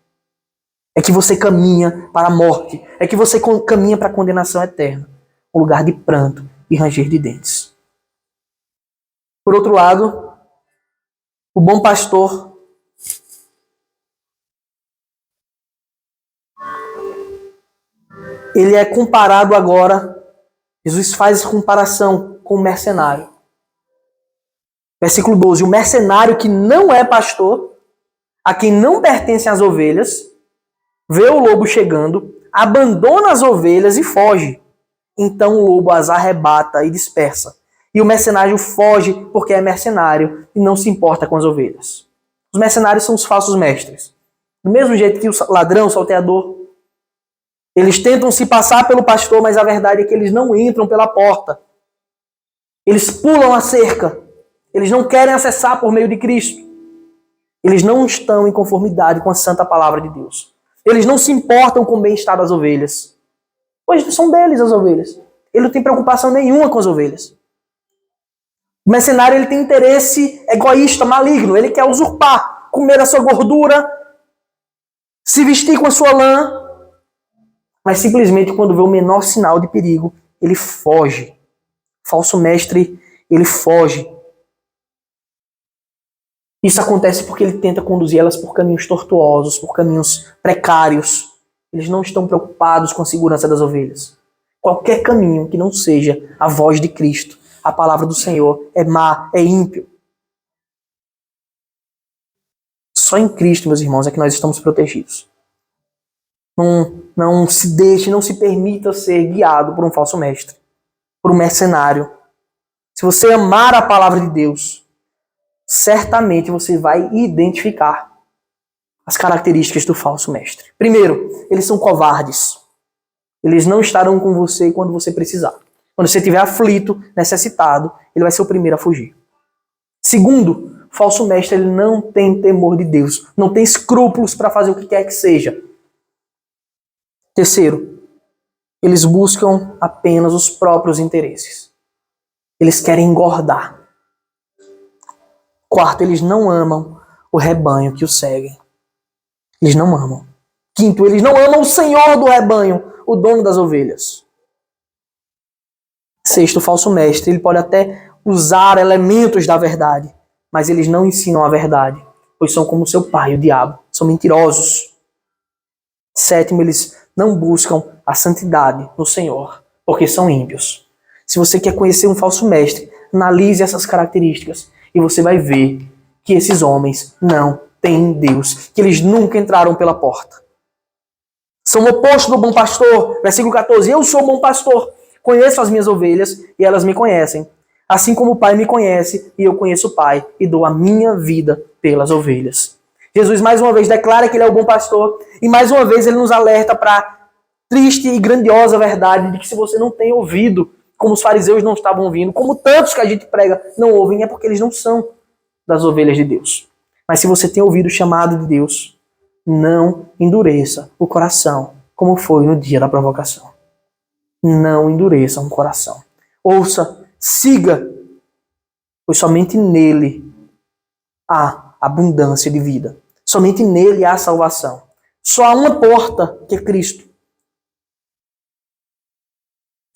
É que você caminha para a morte. É que você caminha para a condenação eterna. Um lugar de pranto e ranger de dentes. Por outro lado, o bom pastor ele é comparado agora, Jesus faz essa comparação com o mercenário. Versículo 12, o mercenário que não é pastor, a quem não pertencem as ovelhas, vê o lobo chegando, abandona as ovelhas e foge. Então o lobo as arrebata e dispersa. E o mercenário foge porque é mercenário e não se importa com as ovelhas. Os mercenários são os falsos mestres. Do mesmo jeito que o ladrão, o salteador, Eles tentam se passar pelo pastor, mas a verdade é que eles não entram pela porta. Eles pulam a cerca. Eles não querem acessar por meio de Cristo. Eles não estão em conformidade com a santa palavra de Deus. Eles não se importam com o bem-estar das ovelhas. Pois são deles as ovelhas. Ele não tem preocupação nenhuma com as ovelhas. O mercenário ele tem interesse egoísta, maligno. Ele quer usurpar, comer a sua gordura, se vestir com a sua lã. Mas simplesmente quando vê o menor sinal de perigo, ele foge. O falso mestre, ele foge. Isso acontece porque ele tenta conduzir elas por caminhos tortuosos, por caminhos precários. Eles não estão preocupados com a segurança das ovelhas. Qualquer caminho que não seja a voz de Cristo, a palavra do Senhor, é má, é ímpio. Só em Cristo, meus irmãos, é que nós estamos protegidos. Não se deixe, não se permita ser guiado por um falso mestre, por um mercenário. Se você amar a palavra de Deus, certamente você vai identificar as características do falso mestre. Primeiro, eles são covardes. Eles não estarão com você quando você precisar. Quando você estiver aflito, necessitado, ele vai ser o primeiro a fugir. Segundo, o falso mestre ele não tem temor de Deus, não tem escrúpulos para fazer o que quer que seja. Terceiro, eles buscam apenas os próprios interesses. Eles querem engordar. Quarto, eles não amam o rebanho que os seguem. Eles não amam. Quinto, eles não amam o Senhor do rebanho, o dono das ovelhas. Sexto, o falso mestre, ele pode até usar elementos da verdade, mas eles não ensinam a verdade, pois são como seu pai, o diabo. São mentirosos. Sétimo, eles não buscam a santidade no Senhor, porque são ímpios. Se você quer conhecer um falso mestre, analise essas características e você vai ver que esses homens não têm Deus, que eles nunca entraram pela porta. São o oposto do bom pastor. Versículo 14. Eu sou o bom pastor, conheço as minhas ovelhas e elas me conhecem. Assim como o Pai me conhece e eu conheço o Pai e dou a minha vida pelas ovelhas. Jesus mais uma vez declara que ele é o bom pastor e mais uma vez ele nos alerta para a triste e grandiosa verdade de que se você não tem ouvido, como os fariseus não estavam ouvindo, como tantos que a gente prega não ouvem, é porque eles não são das ovelhas de Deus. Mas se você tem ouvido o chamado de Deus, não endureça o coração, como foi no dia da provocação. Não endureça o coração. Ouça, siga, pois somente nele há abundância de vida. Somente nele há salvação. Só há uma porta, que é Cristo.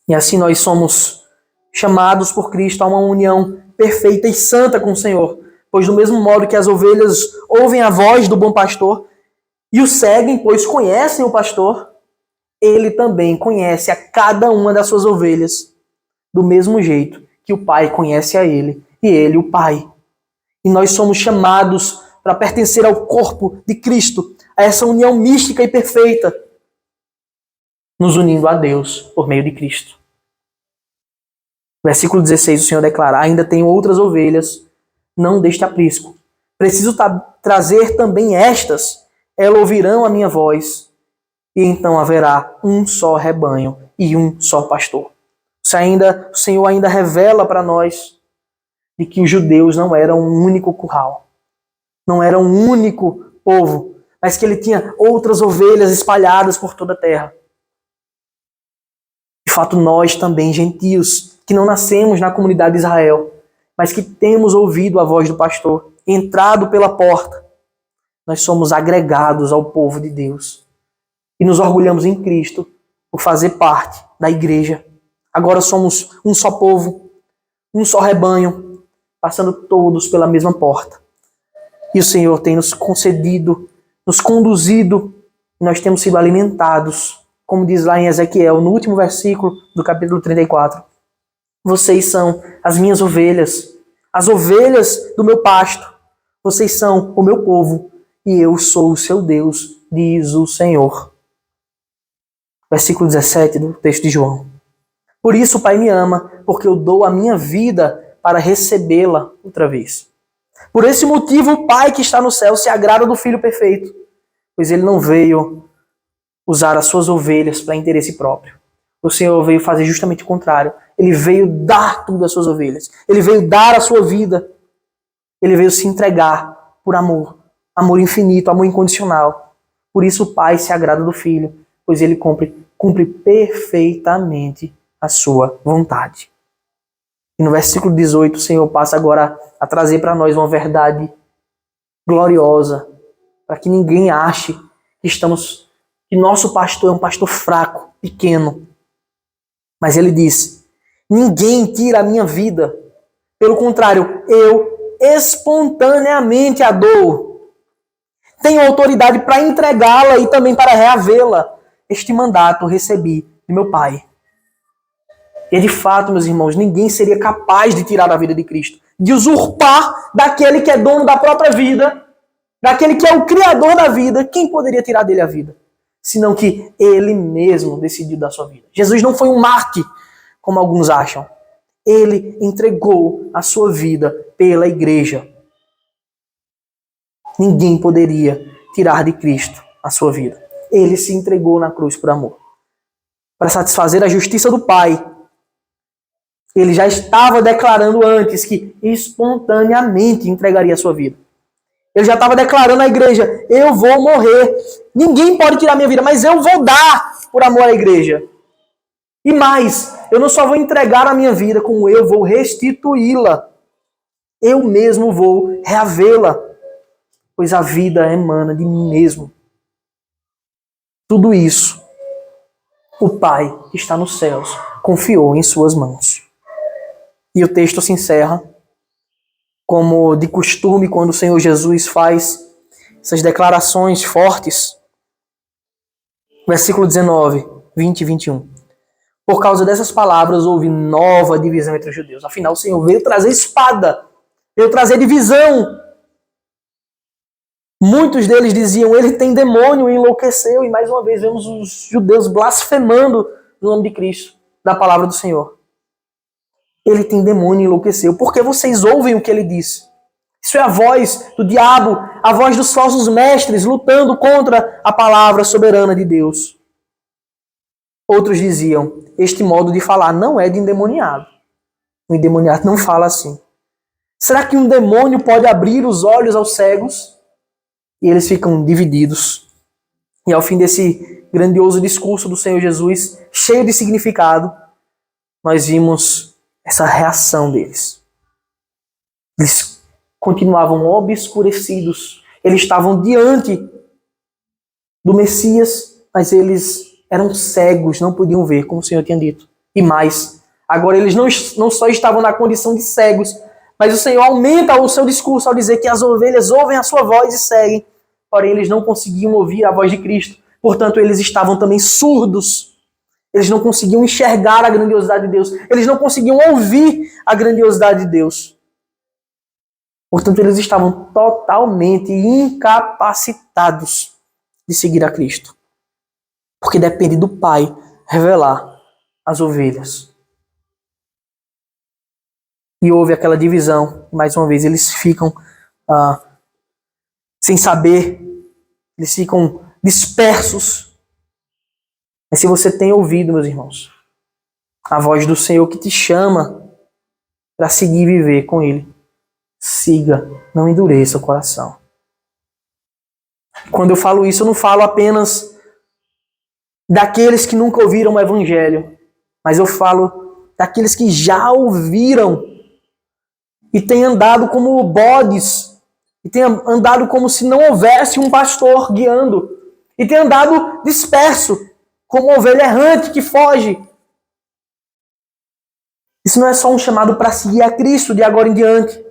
E assim nós somos chamados por Cristo a uma união perfeita e santa com o Senhor. Pois do mesmo modo que as ovelhas ouvem a voz do bom pastor e o seguem, pois conhecem o pastor, ele também conhece a cada uma das suas ovelhas, do mesmo jeito que o Pai conhece a ele e ele o Pai. E nós somos chamados para pertencer ao corpo de Cristo, a essa união mística e perfeita, nos unindo a Deus por meio de Cristo. Versículo 16, o Senhor declara: ainda tenho outras ovelhas, não deste aprisco. Preciso trazer também estas, elas ouvirão a minha voz, e então haverá um só rebanho e um só pastor. O Senhor ainda revela para nós de que os judeus não eram um único curral, não eram um único povo, mas que ele tinha outras ovelhas espalhadas por toda a terra. De fato, nós também, gentios, que não nascemos na comunidade de Israel, mas que temos ouvido a voz do pastor, entrado pela porta, nós somos agregados ao povo de Deus. E nos orgulhamos em Cristo por fazer parte da igreja. Agora somos um só povo, um só rebanho, passando todos pela mesma porta. E o Senhor tem nos concedido, nos conduzido, e nós temos sido alimentados, como diz lá em Ezequiel, no último versículo do capítulo 34. Vocês são as minhas ovelhas, as ovelhas do meu pasto. Vocês são o meu povo, e eu sou o seu Deus, diz o Senhor. Versículo 17 do texto de João. Por isso o Pai me ama, porque eu dou a minha vida para recebê-la outra vez. Por esse motivo o Pai que está no céu se agrada do Filho perfeito, pois ele não veio usar as suas ovelhas para interesse próprio. O Senhor veio fazer justamente o contrário. Ele veio dar tudo às suas ovelhas. Ele veio dar a sua vida. Ele veio se entregar por amor. Amor infinito, amor incondicional. Por isso o Pai se agrada do Filho, pois ele cumpre perfeitamente a sua vontade. E no versículo 18, o Senhor passa agora a trazer para nós uma verdade gloriosa, para que ninguém ache que nosso pastor é um pastor fraco, pequeno. Mas ele diz: ninguém tira a minha vida. Pelo contrário, eu espontaneamente a dou. Tenho autoridade para entregá-la e também para reavê-la. Este mandato recebi de meu Pai. E de fato, meus irmãos, ninguém seria capaz de tirar a vida de Cristo, de usurpar daquele que é dono da própria vida, daquele que é o Criador da vida. Quem poderia tirar dele a vida? Senão que ele mesmo decidiu dar sua vida. Jesus não foi um mártir, como alguns acham. Ele entregou a sua vida pela igreja. Ninguém poderia tirar de Cristo a sua vida. Ele se entregou na cruz por amor. Para satisfazer a justiça do Pai. Ele já estava declarando antes que espontaneamente entregaria a sua vida. Ele já estava declarando à igreja: eu vou morrer. Ninguém pode tirar minha vida, mas eu vou dar por amor à igreja. E mais, eu não só vou entregar a minha vida, como eu vou restituí-la. Eu mesmo vou reavê-la. Pois a vida emana de mim mesmo. Tudo isso, o Pai que está nos céus confiou em suas mãos. E o texto se encerra, como de costume, quando o Senhor Jesus faz essas declarações fortes. Versículo 19, 20 e 21. Por causa dessas palavras houve nova divisão entre os judeus. Afinal, o Senhor veio trazer espada, veio trazer divisão. Muitos deles diziam: ele tem demônio e enlouqueceu. E mais uma vez vemos os judeus blasfemando no nome de Cristo, da palavra do Senhor. Ele tem demônio e enlouqueceu. Porque vocês ouvem o que ele diz. Isso é a voz do diabo, a voz dos falsos mestres lutando contra a palavra soberana de Deus. Outros diziam: este modo de falar não é de endemoniado. O endemoniado não fala assim. Será que um demônio pode abrir os olhos aos cegos? E eles ficam divididos. E ao fim desse grandioso discurso do Senhor Jesus, cheio de significado, nós vimos essa reação deles. Eles continuavam obscurecidos. Eles estavam diante do Messias, mas eles eram cegos, não podiam ver, como o Senhor tinha dito. E mais, agora eles não só estavam na condição de cegos, mas o Senhor aumenta o seu discurso ao dizer que as ovelhas ouvem a sua voz e seguem. Porém, eles não conseguiam ouvir a voz de Cristo. Portanto, eles estavam também surdos. Eles não conseguiam enxergar a grandiosidade de Deus. Eles não conseguiam ouvir a grandiosidade de Deus. Portanto, eles estavam totalmente incapacitados de seguir a Cristo. Porque depende do Pai revelar as ovelhas. E houve aquela divisão. Mais uma vez, eles ficam sem saber. Eles ficam dispersos. Mas se você tem ouvido, meus irmãos, a voz do Senhor que te chama para seguir e viver com Ele, siga, não endureça o coração. Quando eu falo isso, eu não falo apenas daqueles que nunca ouviram o Evangelho, mas eu falo daqueles que já ouviram e têm andado como bodes, e têm andado como se não houvesse um pastor guiando, e têm andado disperso, como ovelha errante que foge. Isso não é só um chamado para seguir a Cristo de agora em diante,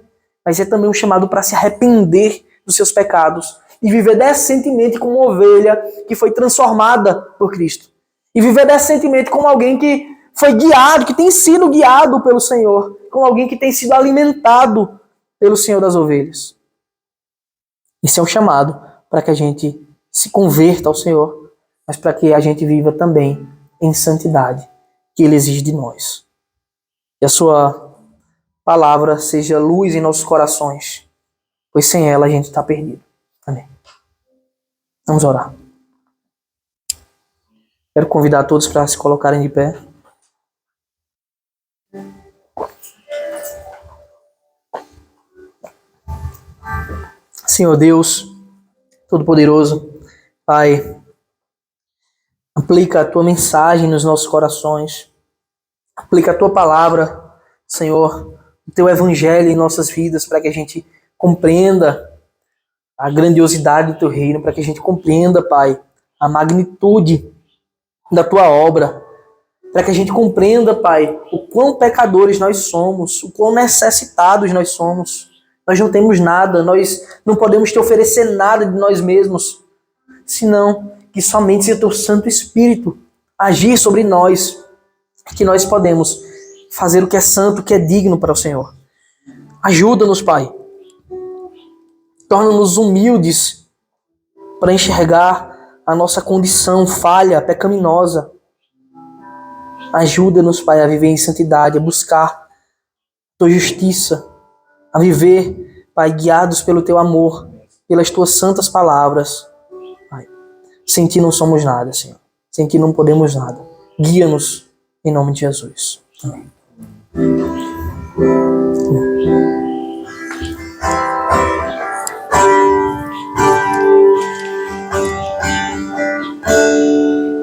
mas é também um chamado para se arrepender dos seus pecados e viver decentemente como uma ovelha que foi transformada por Cristo. E viver decentemente como alguém que foi guiado, que tem sido guiado pelo Senhor, como alguém que tem sido alimentado pelo Senhor das ovelhas. Isso é um chamado para que a gente se converta ao Senhor, mas para que a gente viva também em santidade, que Ele exige de nós. Que a sua palavra seja luz em nossos corações, pois sem ela a gente está perdido. Amém. Vamos orar. Quero convidar todos para se colocarem de pé. Senhor Deus Todo-Poderoso, Pai, aplica a Tua mensagem nos nossos corações. Aplica a Tua palavra, Senhor, o Teu Evangelho em nossas vidas, para que a gente compreenda a grandiosidade do Teu reino, para que a gente compreenda, Pai, a magnitude da Tua obra, para que a gente compreenda, Pai, o quão pecadores nós somos, o quão necessitados nós somos. Nós não temos nada, nós não podemos te oferecer nada de nós mesmos, senão que somente o Teu Santo Espírito agir sobre nós, que nós podemos fazer o que é santo, o que é digno para o Senhor. Ajuda-nos, Pai. Torna-nos humildes para enxergar a nossa condição falha, pecaminosa. Ajuda-nos, Pai, a viver em santidade, a buscar Tua justiça, a viver, Pai, guiados pelo Teu amor, pelas Tuas santas palavras. Pai, sem Ti não somos nada, Senhor. Sem Ti não podemos nada. Guia-nos em nome de Jesus. Amém.